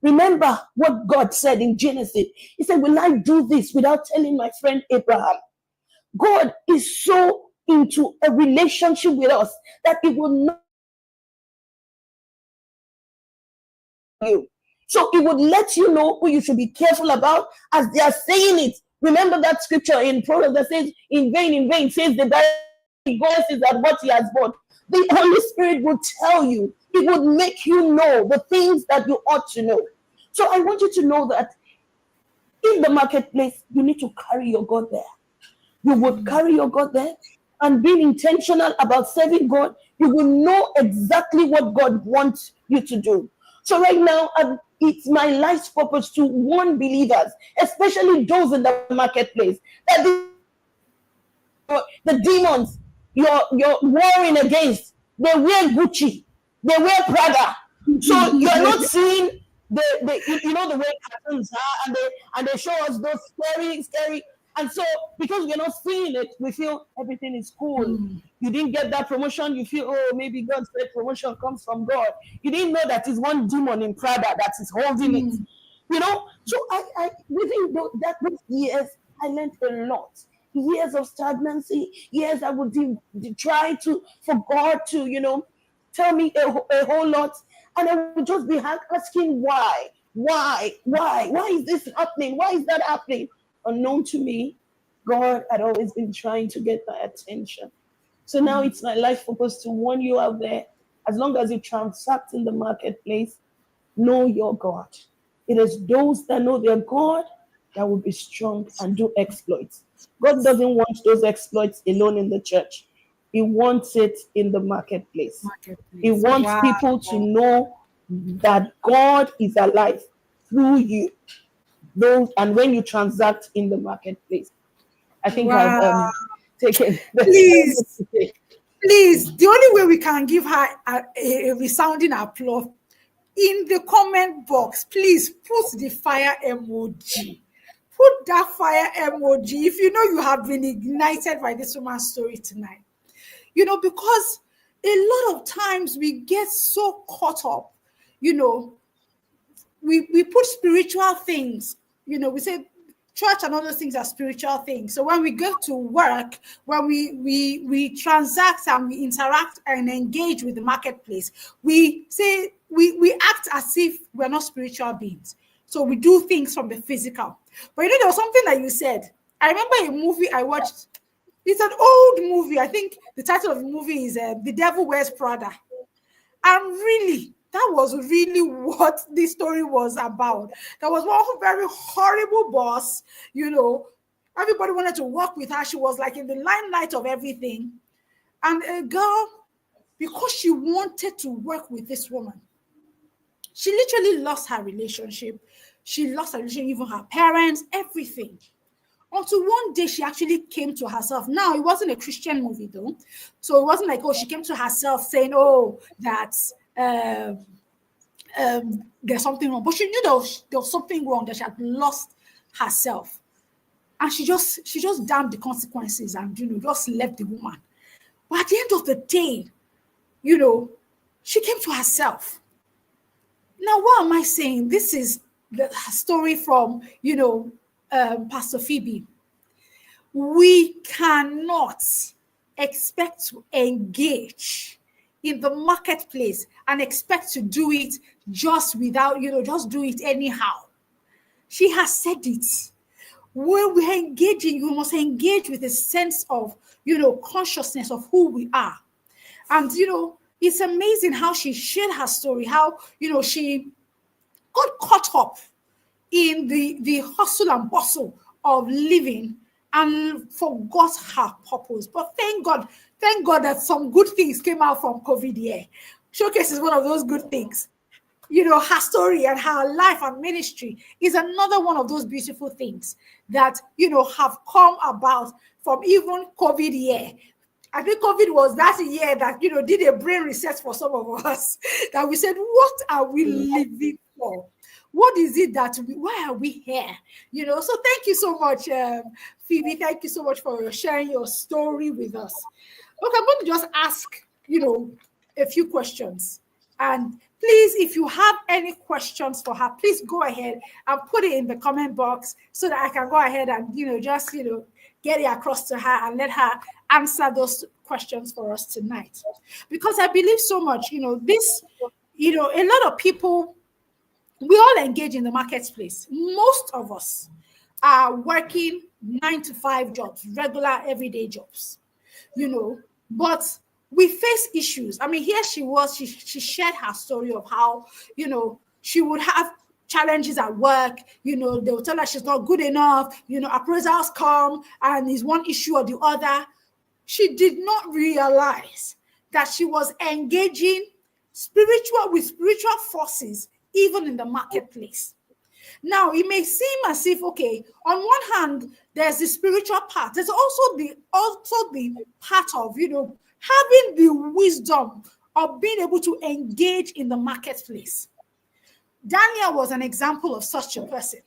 Remember what God said in Genesis. He said, "Will I do this without telling my friend Abraham?" God is so into a relationship with us that it will not you. So it would let you know who you should be careful about as they are saying it. Remember that scripture in Proverbs that says, in vain, says the voice is at what he has bought. The Holy Spirit will tell you. It would make you know the things that you ought to know. So I want you to know that in the marketplace, you need to carry your God there. You would carry your God there and being intentional about serving God. You will know exactly what God wants you to do. So right now, it's my life's purpose to warn believers, especially those in the marketplace, that the demons you're warring against, they wear Gucci, they wear Prada. So you're not seeing the way cartoons are, and they show us those scary. And so because we're not seeing it, we feel everything is cool. You didn't get that promotion, you feel, oh, maybe God said promotion comes from God. You didn't know that it's one demon in Prada that is holding it. So I within those years, I learned a lot. Years of stagnancy, years I would try for God to, tell me a whole lot. And I would just be asking why is this happening? Why is that happening? Unknown to me, God had always been trying to get my attention. So now it's my life focus to warn you out there, as long as you transact in the marketplace, know your God. It is those that know their God that will be strong and do exploits. God doesn't want those exploits alone in the church. He wants it in the marketplace. He wants people to know that God is alive through you. And when you transact in the marketplace. I think I've taken the time Please, to say. please, the only way we can give her a resounding applause in the comment box, please put the fire emoji. Put that fire emoji if you know you have been ignited by this woman's story tonight. because a lot of times we get so caught up, we put spiritual things, we say church and other things are spiritual things. So when we go to work, when we transact and we interact and engage with the marketplace, we say we act as if we're not spiritual beings. So we do things from the physical. But there was something that you said. I remember a movie I watched. It's an old movie. I think the title of the movie is The Devil Wears Prada. And really, that was really what this story was about. There was one very horrible boss, everybody wanted to work with her. She was like in the limelight of everything. And a girl, because she wanted to work with this woman, she literally lost her relationship. She lost her relationship, even her parents, everything. Until one day she actually came to herself. Now, it wasn't a Christian movie though. So it wasn't like, oh, she came to herself saying, oh, that's there's something wrong. But she knew there was something wrong, that she had lost herself. And she just damned the consequences and just left the woman. But at the end of the day, she came to herself. Now, what am I saying? This is the story from Pastor Phoebe. We cannot expect to engage in the marketplace and expect to do it just without, just do it anyhow. She has said it. When we're engaging, you must engage with a sense of, consciousness of who we are. And, it's amazing how she shared her story, how, she got caught up in the hustle and bustle of living and forgot her purpose. But thank God that some good things came out from COVID year. Showcase is one of those good things. Her story and her life and ministry is another one of those beautiful things that, have come about from even COVID year. I think COVID was that year that, did a brain reset for some of us, that we said, what are we living for? What is it why are we here? So thank you so much, Phoebe. Thank you so much for sharing your story with us. Look, I'm going to just ask, a few questions. And please, if you have any questions for her, please go ahead and put it in the comment box so that I can go ahead and, just, get it across to her and let her answer those questions for us tonight. Because I believe so much, this, a lot of people, we all engage in the marketplace. Most of us are working 9-to-5 jobs, regular everyday jobs, but we face issues. I mean, here she was, she shared her story of how, she would have challenges at work, they will tell her she's not good enough, appraisals come and is one issue or the other. She did not realize that she was engaging with spiritual forces, even in the marketplace. Now, it may seem as if, okay, on one hand, there's the spiritual part. There's also the part of, having the wisdom of being able to engage in the marketplace. Daniel was an example of such a person.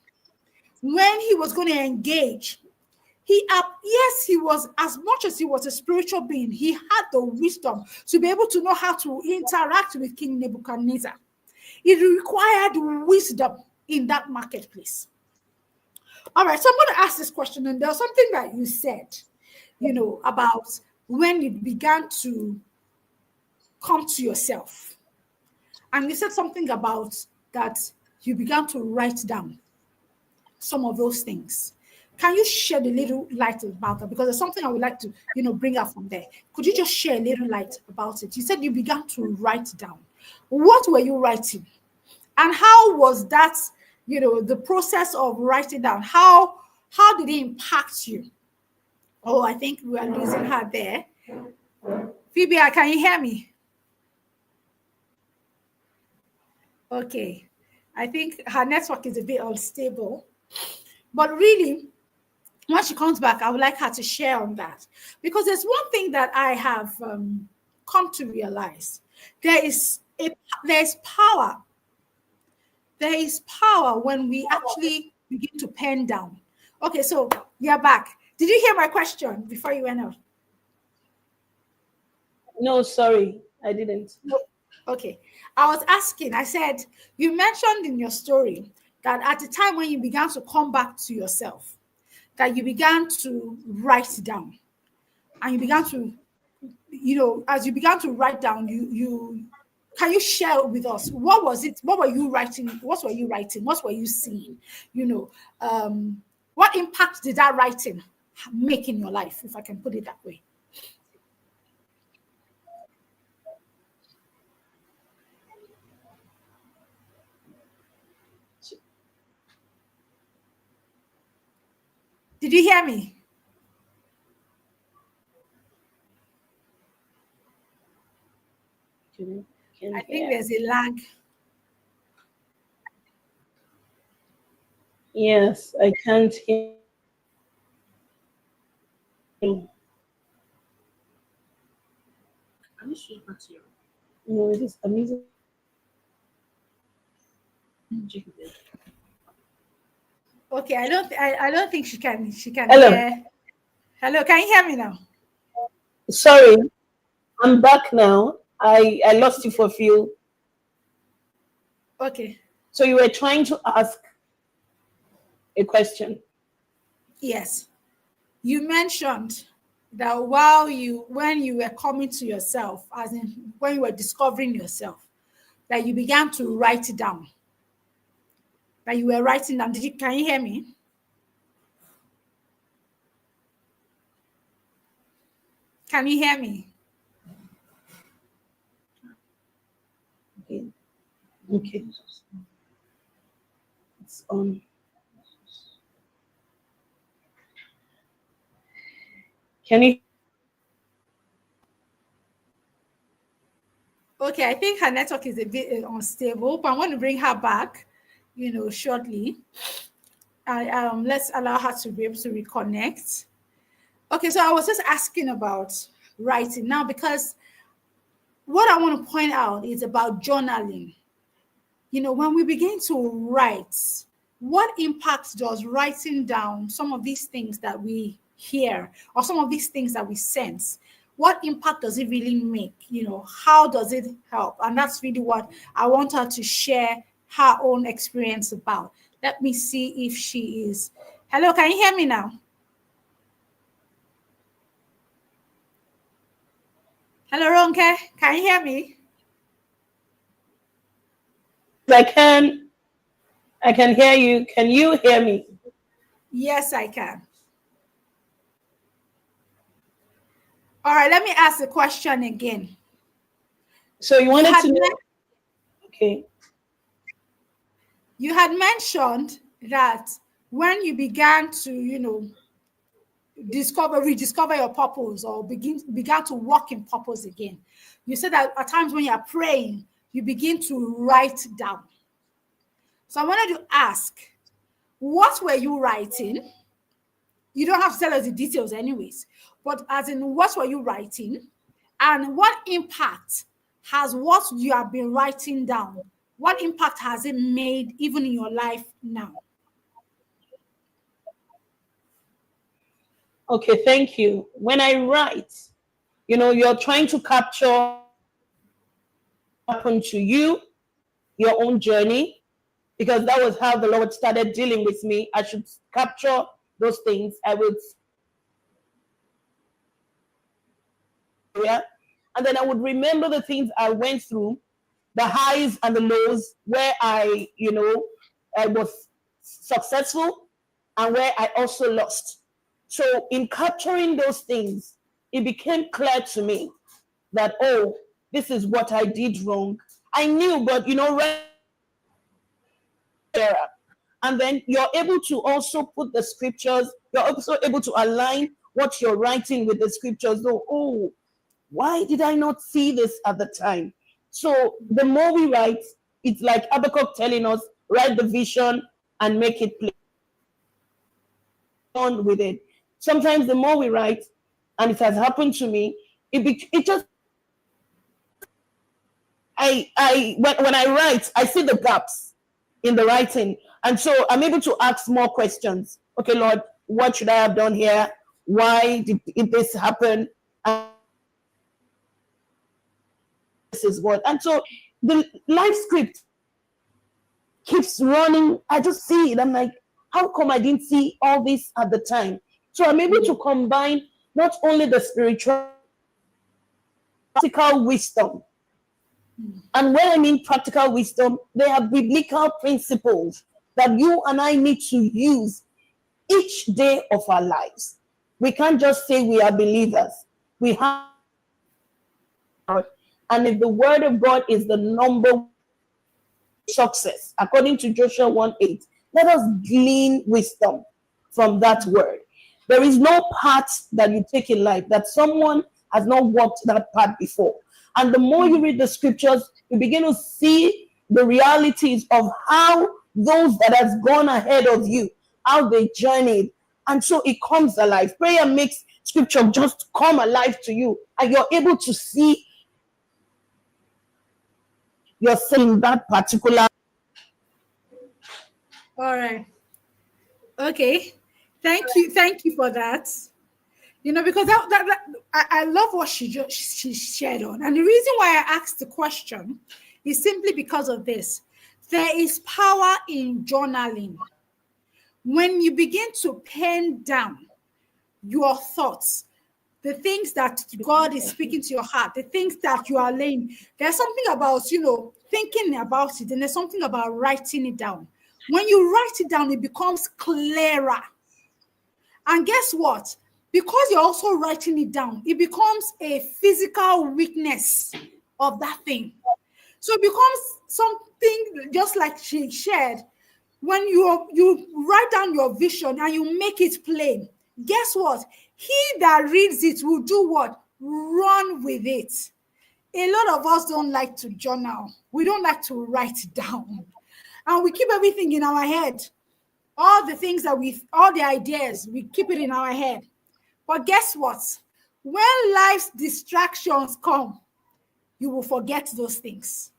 When he was going to engage, he was, as much as he was a spiritual being, he had the wisdom to be able to know how to interact with King Nebuchadnezzar. It required wisdom in that marketplace. All right, so I'm going to ask this question, and there's something that you said, about when you began to come to yourself. And you said something about that you began to write down some of those things. Can you shed a little light about that? Because there's something I would like to, bring up from there. Could you just share a little light about it? You said you began to write down. What were you writing? And how was that, the process of writing down? How did it impact you? Oh, I think we are losing her there. Phoebe, can you hear me? Okay. I think her network is a bit unstable. But really, when she comes back, I would like her to share on that. Because there's one thing that I have come to realize. There's power. There is power when we actually begin to pen down. Okay, so you're back. Did you hear my question before you went out? No, sorry, I didn't. No. Okay. I was asking, I said, you mentioned in your story that at the time when you began to come back to yourself, that you began to write down and you began to, as you began to write down, you can you share with us what was it? What were you writing? What were you writing? What were you seeing? You know, what impact did that writing make in your life, if I can put it that way? Did you hear me? Can I think hear. there's a lag. Yes, I can't hear. No, it is amazing. Okay, I don't think she can Hello. hear. Hello, can you hear me now? Sorry, I'm back now. I lost you for a few. Okay. So you were trying to ask a question. Yes. You mentioned that when you were coming to yourself, as in when you were discovering yourself, that you began to write it down. That you were writing down. Can you hear me? Can you hear me? Okay. Okay. It's on. Can you? Okay, I think her network is a bit unstable, but I'm going to bring her back, shortly. Let's allow her to be able to reconnect. Okay, so I was just asking about writing now because what I want to point out is about journaling. When we begin to write, what impact does writing down some of these things that we hear or some of these things that we sense? What impact does it really make? How does it help? And that's really what I want her to share her own experience about. Let me see if she is. Hello, can you hear me now? Hello, Ronke, can you hear me? I can. I can hear you. Can you hear me? Yes, I can. All right, let me ask the question again. So you You wanted had to know? men- Okay. you had mentioned that when you began to, rediscover your purpose or began to walk in purpose again, you said that at times when you are praying, you begin to write down. So I wanted to ask, what were you writing? You don't have to tell us the details anyways, but as in what were you writing and what impact has what you have been writing down, what impact has it made even in your life now? Okay. Thank you. When I write, you're trying to capture what happened to you, your own journey, because that was how the Lord started dealing with me. I should capture those things. I would, yeah, and then I would remember the things I went through, the highs and the lows, where I was successful and where I also lost. So in capturing those things, it became clear to me that, oh, this is what I did wrong. I knew, but right there. And then you're able to also put the scriptures, you're also able to align what you're writing with the scriptures. So, oh, why did I not see this at the time? So the more we write, it's like Habakkuk telling us, write the vision and make it plain on with it. Sometimes the more we write, and it has happened to me, it just when I write, I see the gaps in the writing, and so I'm able to ask more questions. Okay, Lord, what should I have done here? Why did this happen? And his word. And so the life script keeps running. I just see it. I'm like, how come I didn't see all this at the time? So I'm able to combine not only the spiritual practical wisdom. And when I mean practical wisdom, they are biblical principles that you and I need to use each day of our lives. We can't just say we are believers. We have, and if the word of God is the number one success, according to Joshua 1:8, let us glean wisdom from that word. There is no path that you take in life that someone has not walked that path before. And the more you read the scriptures, you begin to see the realities of how those that has gone ahead of you, how they journeyed. And so it comes alive. Prayer makes scripture just come alive to you, and you're able to see yourself in that particular. All right. Okay. Thank you for that. Because I love what she shared on. And the reason why I asked the question is simply because of this. There is power in journaling. When you begin to pen down your thoughts, the things that God is speaking to your heart, the things that you are laying, there's something about, thinking about it, and there's something about writing it down. When you write it down, it becomes clearer. And guess what? Because you're also writing it down, it becomes a physical witness of that thing. So it becomes something just like she shared. When you write down your vision and you make it plain, guess what? He that reads it will do what? Run with it. A lot of us don't like to journal. We don't like to write down. And we keep everything in our head. All the things that all the ideas, we keep it in our head. But guess what? When life's distractions come, you will forget those things.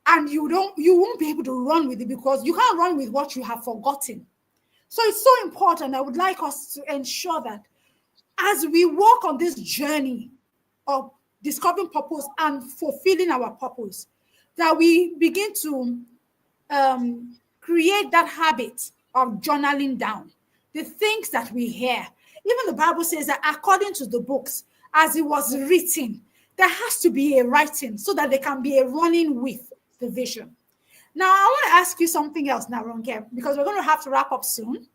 And you won't be able to run with it because you can't run with what you have forgotten. So it's so important. I would like us to ensure that as we walk on this journey of discovering purpose and fulfilling our purpose, that we begin to create that habit of journaling down the things that we hear. Even the Bible says that according to the books, as it was written, there has to be a writing so that there can be a running with the vision. Now, I want to ask you something else now, Ronke, because we're going to have to wrap up soon.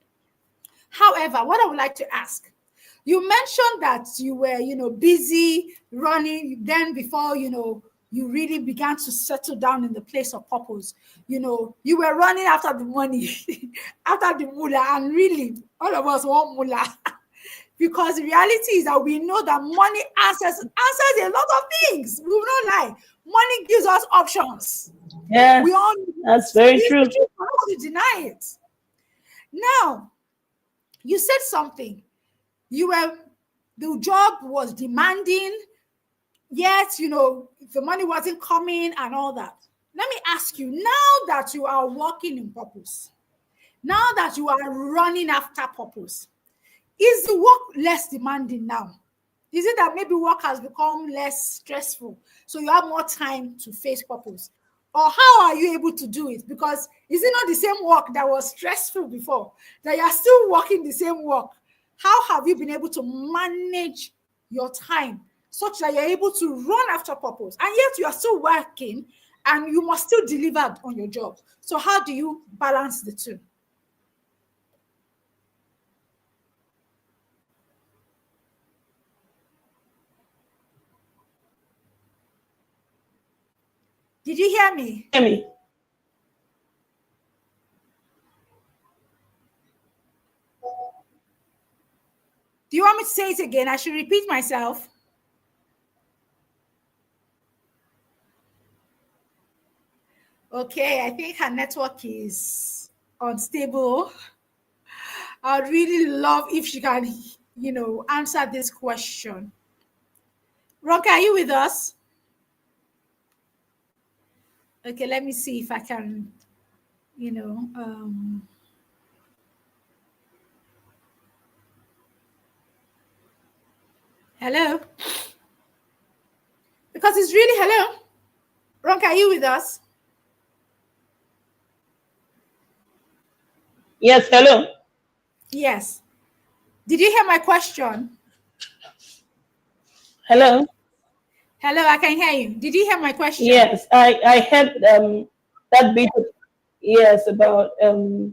However, what I would like to ask, you mentioned that you were, busy running then before, you really began to settle down in the place of purpose. You were running after the money, after the mullah, and really, all of us want mullah. Because the reality is that we know that money answers a lot of things. We will not lie. Money gives us options. Yeah, We all that's very true. We cannot deny it. Now, you said something. The job was demanding, yet, the money wasn't coming and all that. Let me ask you, now that you are working in purpose, now that you are running after purpose, is the work less demanding now? Is it that maybe work has become less stressful, so you have more time to face purpose? Or how are you able to do it? Because is it not the same work that was stressful before, that you are still working the same work? How have you been able to manage your time such that you're able to run after purpose, and yet you are still working and you must still deliver on your job? So how do you balance the two? Did you hear me? Hear me? Do you want me to say it again? I should repeat myself. Okay, I think her network is unstable. I'd really love if she can, answer this question. Ronka, are you with us? Okay, let me see if I can, you know, um, hello? Because Because it's really, hello? Ronke, are you with us? Yes, hello. Yes. Did you hear my question? Hello. Hello, I can hear you. Did you hear my question? Yes, I heard that bit. Yes, about now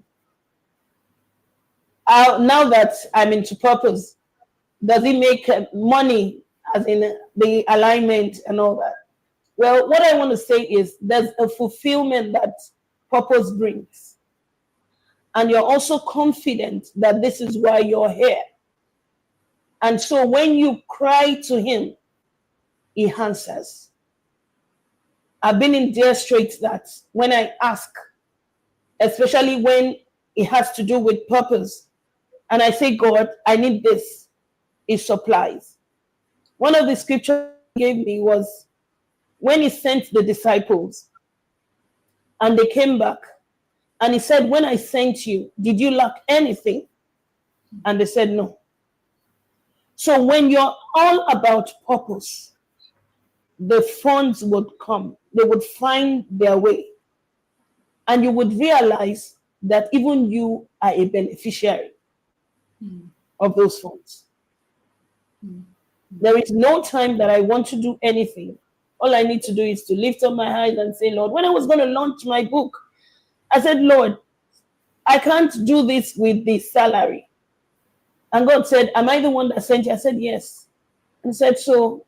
that I'm into purpose, does it make money, as in the alignment and all that? Well, what I want to say is there's a fulfillment that purpose brings, and you're also confident that this is why you're here. And so when you cry to him, he answers. I've been in dire straits that when I ask, especially when it has to do with purpose, and I say, God, I need this, he supplies. One of the scriptures he gave me was when he sent the disciples and they came back, and he said, when I sent you, did you lack anything? And they said, no. So when you're all about purpose, the funds would come, they would find their way, and you would realize that even you are a beneficiary of those funds. There is no time that I want to do anything. All I need to do is to lift up my eyes and say, Lord, when I was going to launch my book, I said, Lord, I can't do this with the salary. And God said, am I the one that sent you? I said, yes. And said, so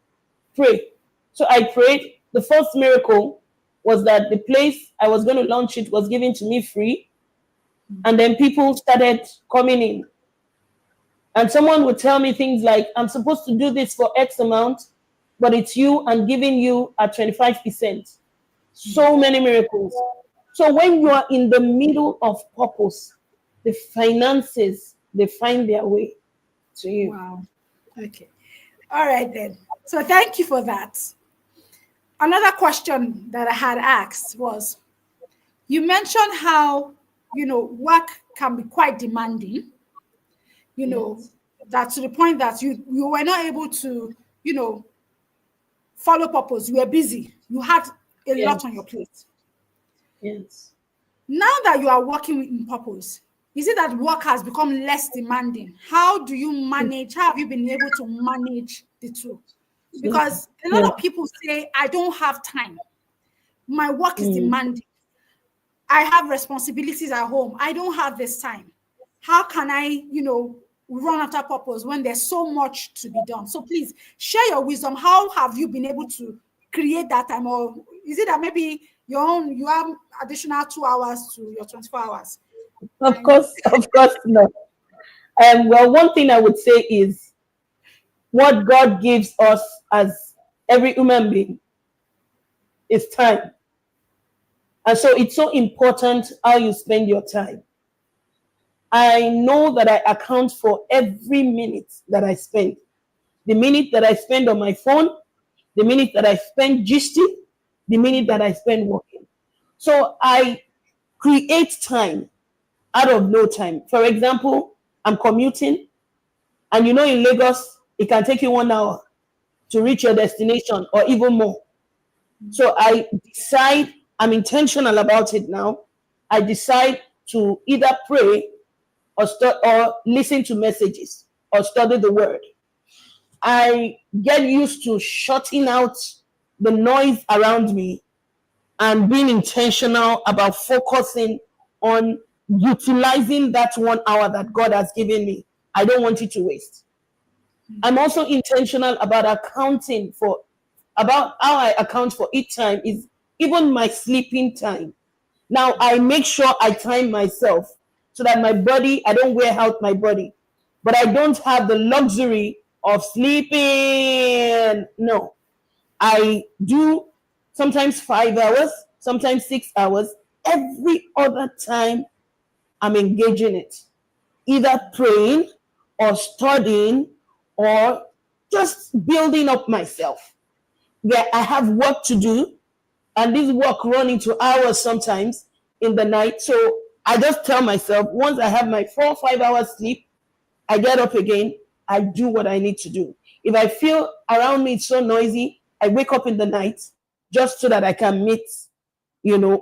pray. So I prayed. The first miracle was that the place I was going to launch it was given to me free. And then people started coming in. And someone would tell me things like, I'm supposed to do this for X amount, but it's you and giving you at 25%. So many miracles. So when you are in the middle of purpose, the finances, they find their way to you. Wow. Okay. All right then. So thank you for that. Another question that I had asked was, you mentioned how, work can be quite demanding, Yes. that to the point that you were not able to, follow purpose. You were busy. You had a lot on your Yes. plate. Yes. Now that you are working in purpose, is it that work has become less demanding? How do you manage? How have you been able to manage the two? Because a lot Yeah. of people say, I don't have time. My work is Mm. demanding. I have responsibilities at home. I don't have this time. How can I, run after purpose when there's so much to be done? So please share your wisdom. How have you been able to create that time? Or is it that maybe you have additional 2 hours to your 24 hours? And Of course not. Well, one thing I would say is what God gives us as every human being is time. And so it's so important how you spend your time. I know that I account for every minute that I spend. The minute that I spend on my phone, the minute that I spend gisting, the minute that I spend working. So I create time out of no time. For example, I'm commuting, and in Lagos, it can take you 1 hour to reach your destination or even more. So I decide, I'm intentional about it now. I decide to either pray or listen to messages or study the word. I get used to shutting out the noise around me and being intentional about focusing on utilizing that 1 hour that God has given me. I don't want it to waste. I'm also intentional about about how I account for each time is even my sleeping time. Now I make sure I time myself so that my body, I don't wear out my body, but I don't have the luxury of sleeping. No, I do sometimes 5 hours, sometimes 6 hours. Every other time I'm engaging it, either praying or studying or just building up myself. Yeah, I have work to do, and this work run into hours sometimes in the night. So I just tell myself once I have my 4 or 5 hours sleep, I get up again, I do what I need to do. If I feel around me it's so noisy, I wake up in the night just so that I can meet,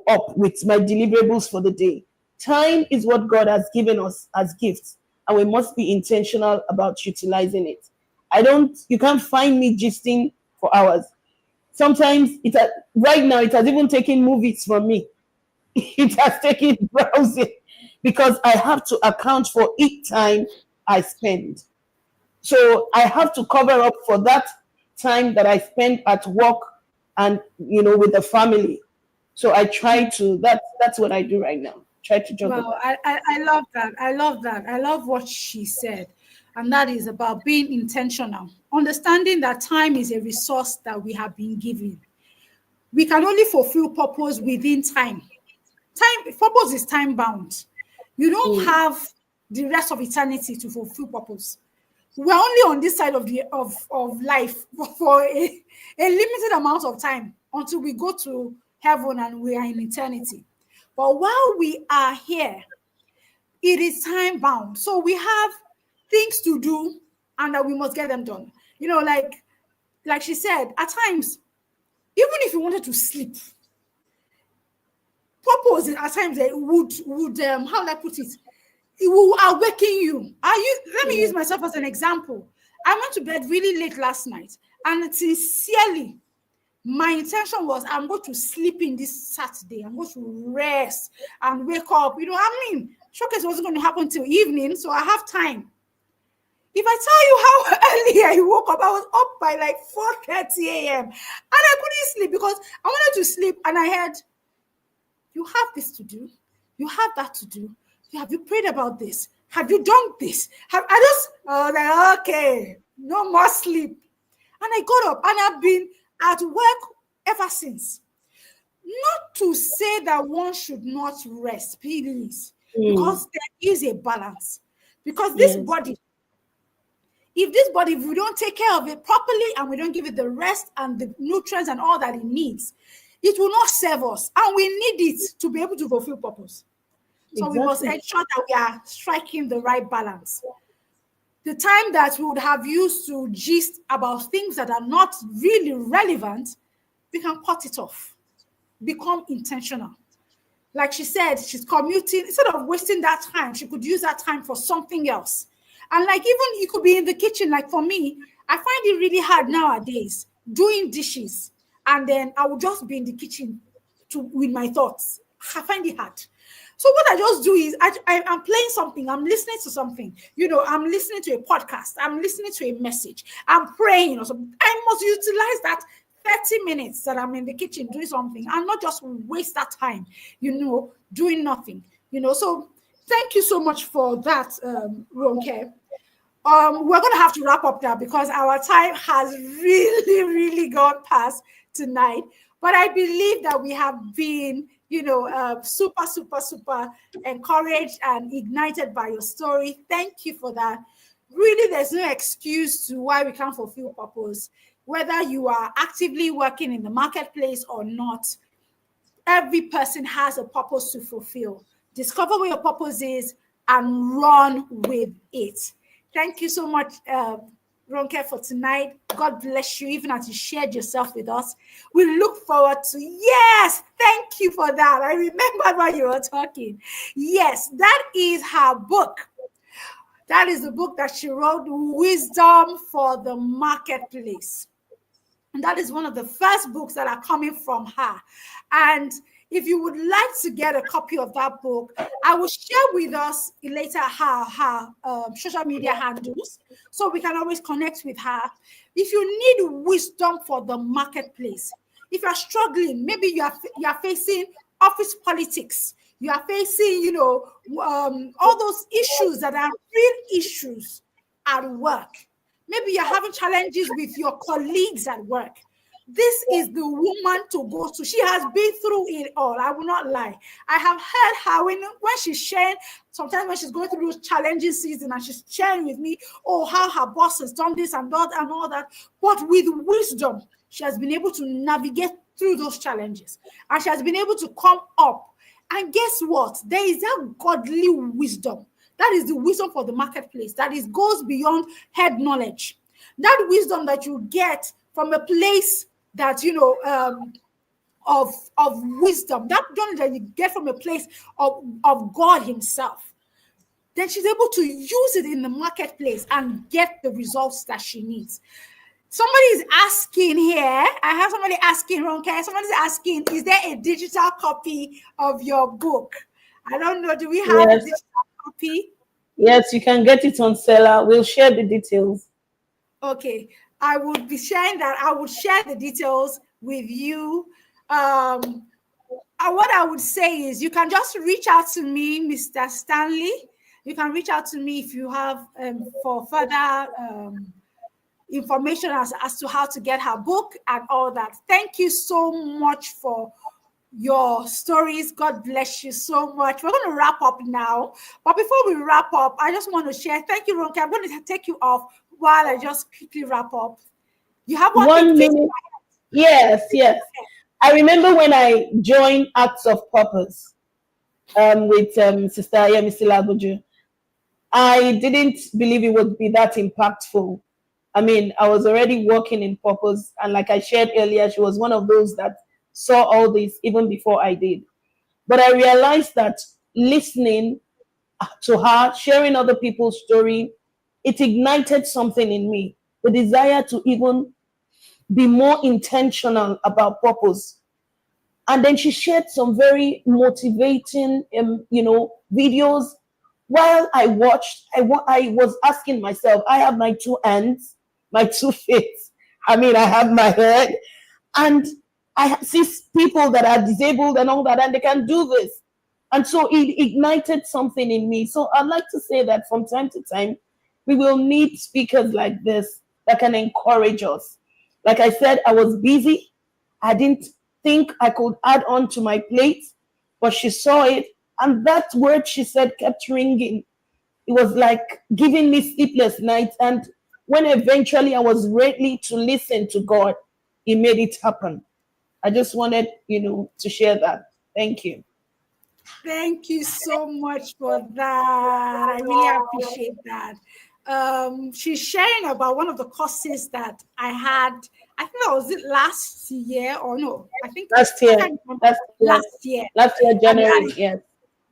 up with my deliverables for the day. Time is what God has given us as gifts, and we must be intentional about utilizing it. You can't find me gisting for hours. Sometimes right now it has even taken movies from me. It has taken browsing because I have to account for each time I spend. So I have to cover up for that time that I spend at work and with the family. So I try to that's what I do right now. Try to juggle Well, that. I love that. I love that. I love what she said. And that is about being intentional, understanding that time is a resource that we have been given. We can only fulfill purpose within time. Purpose is time bound. You don't Mm, have the rest of eternity to fulfill purpose. We're only on this side of life for a limited amount of time until we go to heaven and we are in eternity. But while we are here, it is time bound. So we have things to do and that we must get them done. Like she said, at times, even if you wanted to sleep, purpose at times would how will I put it? It will awaken you. Let me use yeah. myself as an example. I went to bed really late last night, and sincerely, my intention was I'm going to sleep in this Saturday. I'm going to rest and wake up. Showcase wasn't going to happen till evening, so I have time. If I tell you how early I woke up, I was up by like 4:30 a.m. and I couldn't sleep because I wanted to sleep, and I heard, you have this to do. You have that to do. Have you prayed about this? Have you done this? Like, okay, no more sleep. And I got up and I've been at work ever since. Not to say that one should not rest, please, Mm, because there is a balance. Because yes, if we don't take care of it properly and we don't give it the rest and the nutrients and all that it needs, it will not serve us. And we need it to be able to fulfill purpose. So we must exactly. ensure that we are striking the right balance. The time that we would have used to gist about things that are not really relevant, we can cut it off. Become intentional. Like she said, she's commuting. Instead of wasting that time, she could use that time for something else. And like even you could be in the kitchen. Like for me, I find it really hard nowadays doing dishes. And then I will just be in the kitchen with my thoughts. I find it hard. So what I just do is I'm playing something, I'm listening to something, I'm listening to a podcast, I'm listening to a message, I'm praying or something. I must utilize that 30 minutes that I'm in the kitchen doing something and not just waste that time, doing nothing, So thank you so much for that, Ronke. We're going to have to wrap up now because our time has really, really gone past tonight. But I believe that we have been, super, super, super encouraged and ignited by your story. Thank you for that. Really, there's no excuse to why we can't fulfill purpose. Whether you are actively working in the marketplace or not, every person has a purpose to fulfill. Discover what your purpose is and run with it. Thank you so much, Ronke, for tonight. God bless you, even as you shared yourself with us. We look forward to, yes, thank you for that. I remember while you were talking. Yes, that is her book. That is the book that she wrote, Wisdom for the Marketplace. And that is one of the first books that are coming from her. And if you would like to get a copy of that book, I will share with us later her social media handles so we can always connect with her. If you need wisdom for the marketplace, if you're struggling, maybe you are facing office politics, you are facing, all those issues that are real issues at work. Maybe you're having challenges with your colleagues at work. This is the woman to go to. She has been through it all. I will not lie. I have heard her when she's sharing, sometimes when she's going through challenging season and she's sharing with me, how her boss has done this and that and all that. But with wisdom, she has been able to navigate through those challenges. And she has been able to come up. And guess what? There is that godly wisdom. That is the wisdom for the marketplace. That goes beyond head knowledge. That wisdom that you get from a place that of wisdom, that knowledge that you get from a place of God Himself, then she's able to use it in the marketplace and get the results that she needs. Somebody is asking here. I have somebody asking, Ronke. Somebody's asking, is there a digital copy of your book? I don't know. Do we have a Yes, digital copy? yes, you can get it on seller. We'll share the details. Okay. I would be sharing that. I would share the details with you. What I would say is you can just reach out to me, Mr. Stanley. You can reach out to me if you have for further information as to how to get her book and all that. Thank you so much for your stories. God bless you so much. We're going to wrap up now. But before we wrap up, I just want to share. Thank you, Ronke. I'm going to take you off while I just quickly wrap up. You have one thing, One please. minute. Yes, yes. I remember when I joined Acts of Purpose with Sister Yemisi Lagoju. I didn't believe it would be that impactful. I mean, I was already working in purpose, and like I shared earlier, she was one of those that saw all this even before I did. But I realized that listening to her, sharing other people's story, it ignited something in me, the desire to even be more intentional about purpose. And then she shared some very motivating, videos. While I watched, I was asking myself, I have my two hands, my two feet. I mean, I have my head, and I see people that are disabled and all that, and they can do this. And so it ignited something in me. So I'd like to say that from time to time, we will need speakers like this that can encourage us. Like I said, I was busy. I didn't think I could add on to my plate, but she saw it. And that word she said kept ringing. It was like giving me sleepless nights. And when eventually I was ready to listen to God, He made it happen. I just wanted, to share that. Thank you. Thank you so much for that. I really appreciate that. She's sharing about one of the courses that I had. I think that was it last year or no? Last I year, can't remember. last year, Last year, last year, and that January, is yes.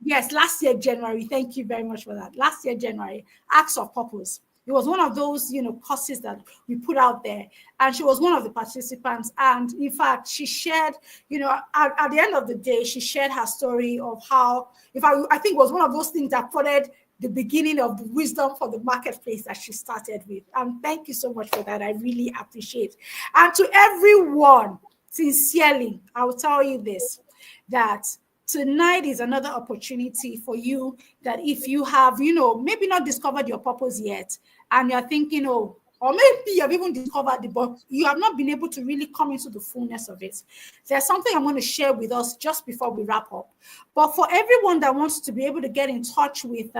yes, last year January. Thank you very much for that. Last year January, Acts of Purpose. It was one of those, courses that we put out there, and she was one of the participants. And in fact, she shared, at the end of the day, she shared her story of how, if I think it was one of those things that prodded the beginning of the wisdom for the marketplace that she started with. And thank you so much for that. I really appreciate. And to everyone, sincerely, I will tell you this, that tonight is another opportunity for you, that if you have, maybe not discovered your purpose yet, and you're thinking, oh, or maybe you have even discovered it, but you have not been able to really come into the fullness of it. There's something I'm going to share with us just before we wrap up. But for everyone that wants to be able to get in touch with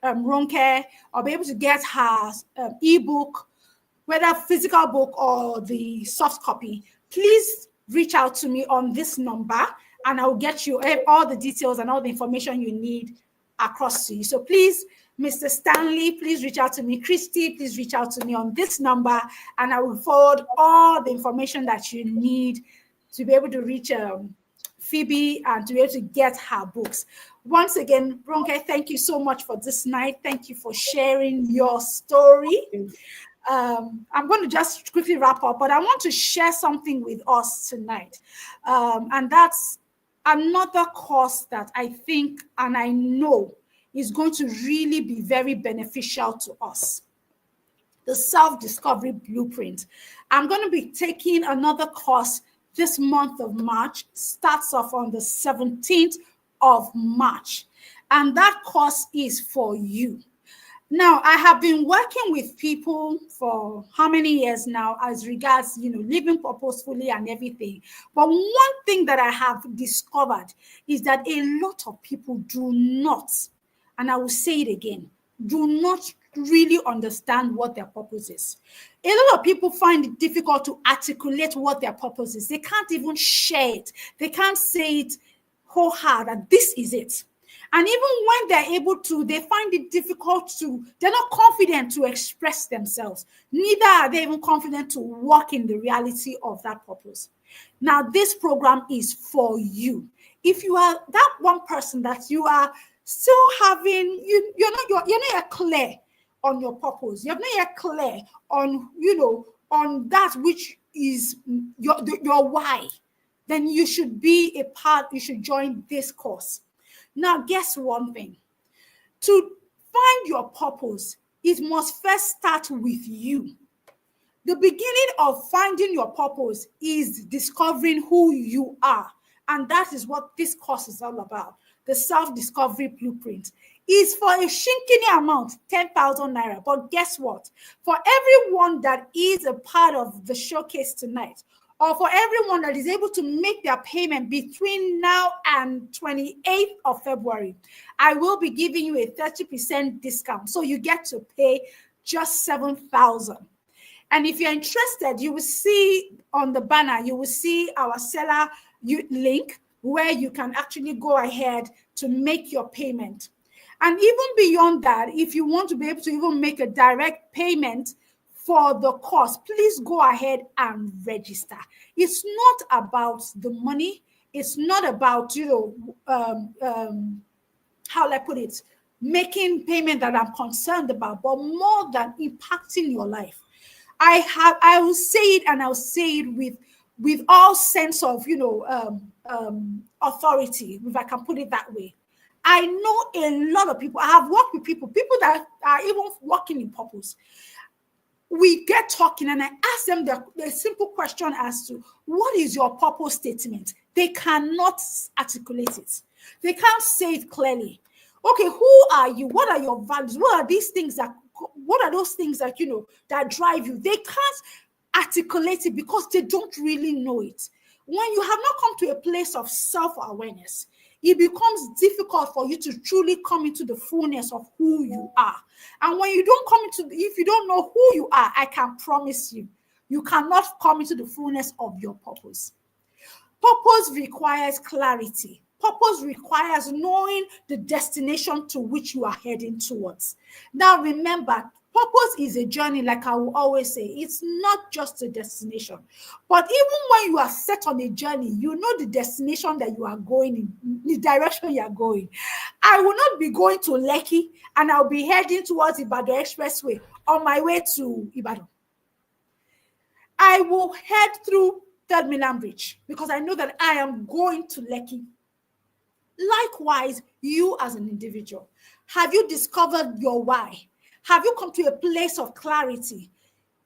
Ronke, or be able to get her ebook, whether physical book or the soft copy, please reach out to me on this number, and I'll get you all the details and all the information you need across to you. So please, Mr. Stanley, please reach out to me. Christy, please reach out to me on this number, and I will forward all the information that you need to be able to reach Phoebe and to be able to get her books. Once again, Ronke, thank you so much for this night. Thank you for sharing your story. I'm going to just quickly wrap up, but I want to share something with us tonight. And that's another course that I think and I know is going to really be very beneficial to us. The Self-Discovery Blueprint. I'm going to be taking another course this month of March, starts off on the 17th of March. And that course is for you. Now, I have been working with people for how many years now as regards, living purposefully and everything. But one thing that I have discovered is that a lot of people do not, and I will say it again, do not really understand what their purpose is. A lot of people find it difficult to articulate what their purpose is. They can't even share it. They can't say it wholehearted that this is it. And even when they're able to, they find it difficult to, they're not confident to express themselves. Neither are they even confident to walk in the reality of that purpose. Now, this program is for you. If you are that one person that you are still having, you're not yet clear on your purpose, you're not yet clear on, on that which is your why, then you should be a part, you should join this course. Now, guess one thing. To find your purpose, it must first start with you. The beginning of finding your purpose is discovering who you are. And that is what this course is all about. The self-discovery blueprint is for a shinkini amount, 10,000 naira. But guess what? For everyone that is a part of the showcase tonight, or for everyone that is able to make their payment between now and 28th of February, I will be giving you a 30% discount. So you get to pay just 7,000. And if you're interested, you will see on the banner, you will see our seller link where you can actually go ahead to make your payment. And even beyond that, if you want to be able to even make a direct payment for the course, please go ahead and register. It's not about the money. It's not about, how will I put it, making payment that I'm concerned about, but more than impacting your life. I will say it, and I'll say it with all sense of, authority, if I can put it that way. I know a lot of people. I have worked with people that are even working in purpose. We get talking, and I ask them the simple question as to, what is your purpose statement? They cannot articulate it. They can't say it clearly. Okay, who are you? What are your values? What are these things what are those things that, that drive you? They can't articulate it because they don't really know it. When you have not come to a place of self-awareness, it becomes difficult for you to truly come into the fullness of who you are. And when you don't if you don't know who you are, I can promise you, you cannot come into the fullness of your purpose. Purpose requires clarity. Purpose requires knowing the destination to which you are heading towards. Now, remember, purpose is a journey, like I will always say. It's not just a destination. But even when you are set on a journey, you know the destination that you are going in, the direction you are going. I will not be going to Lekki and I'll be heading towards Ibadan Expressway on my way to Ibadan. I will head through Third Milan Bridge because I know that I am going to Lekki. Likewise, you as an individual, have you discovered your why? Have you come to a place of clarity?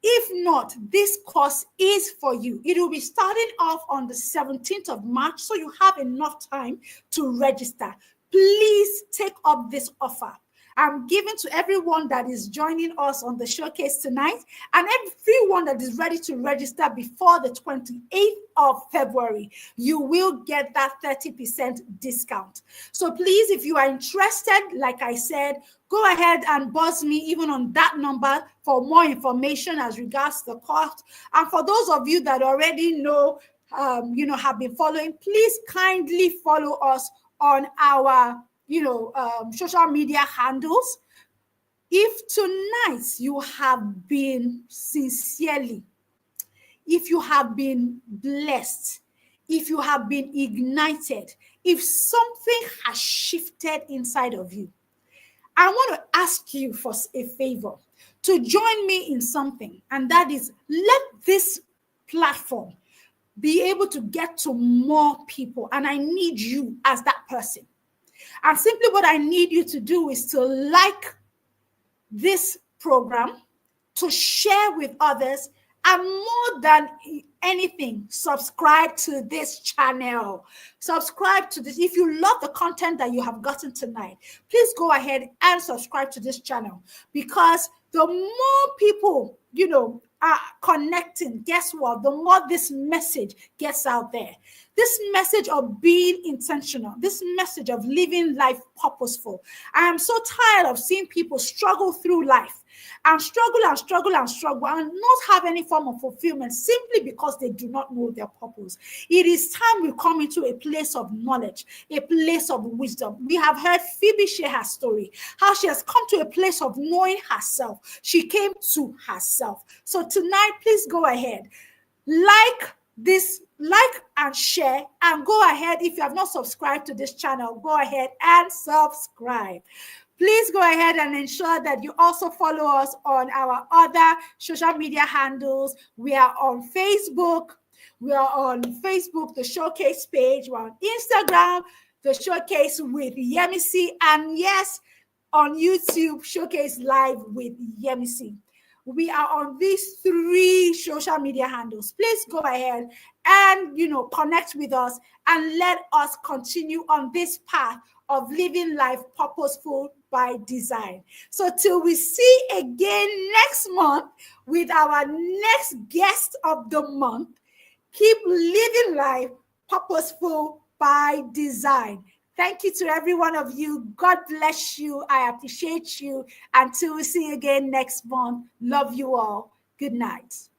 If not, this course is for you. It will be starting off on the 17th of March, so you have enough time to register. Please take up this offer. I'm giving to everyone that is joining us on the showcase tonight, and everyone that is ready to register before the 28th of February, you will get that 30% discount. So please, if you are interested, like I said, go ahead and buzz me even on that number for more information as regards the cost. And for those of you that already know, have been following, please kindly follow us on our social media handles. If tonight you have been sincerely, if you have been blessed, if you have been ignited, if something has shifted inside of you, I want to ask you for a favor to join me in something, and that is, let this platform be able to get to more people, and I need you as that person. And simply what I need you to do is to like this program, to share with others, and more than anything, subscribe to this channel. Subscribe to this. If you love the content that you have gotten tonight, please go ahead and subscribe to this channel, because the more people, are connecting, guess what? The more this message gets out there. This message of being intentional, this message of living life purposeful. I am so tired of seeing people struggle through life and struggle and not have any form of fulfillment simply because they do not know their purpose. It is time we come into a place of knowledge, a place of wisdom. We have heard Phoebe share her story, how she has come to a place of knowing herself. She came to herself. So tonight, please go ahead, like and share, and go ahead. If you have not subscribed to this channel, go ahead and subscribe. Please go ahead and ensure that you also follow us on our other social media handles. We are on Facebook. The Showcase page. We're on Instagram, the Showcase with Yemisi, and yes, on YouTube, Showcase Live with Yemisi. We are on these 3 social media handles. Please go ahead and, connect with us and let us continue on this path of living life purposeful by design. So till we see again next month with our next guest of the month, keep living life purposeful by design. Thank you to every one of you. God bless you. I appreciate you. Until we see you again next month. Love you all. Good night.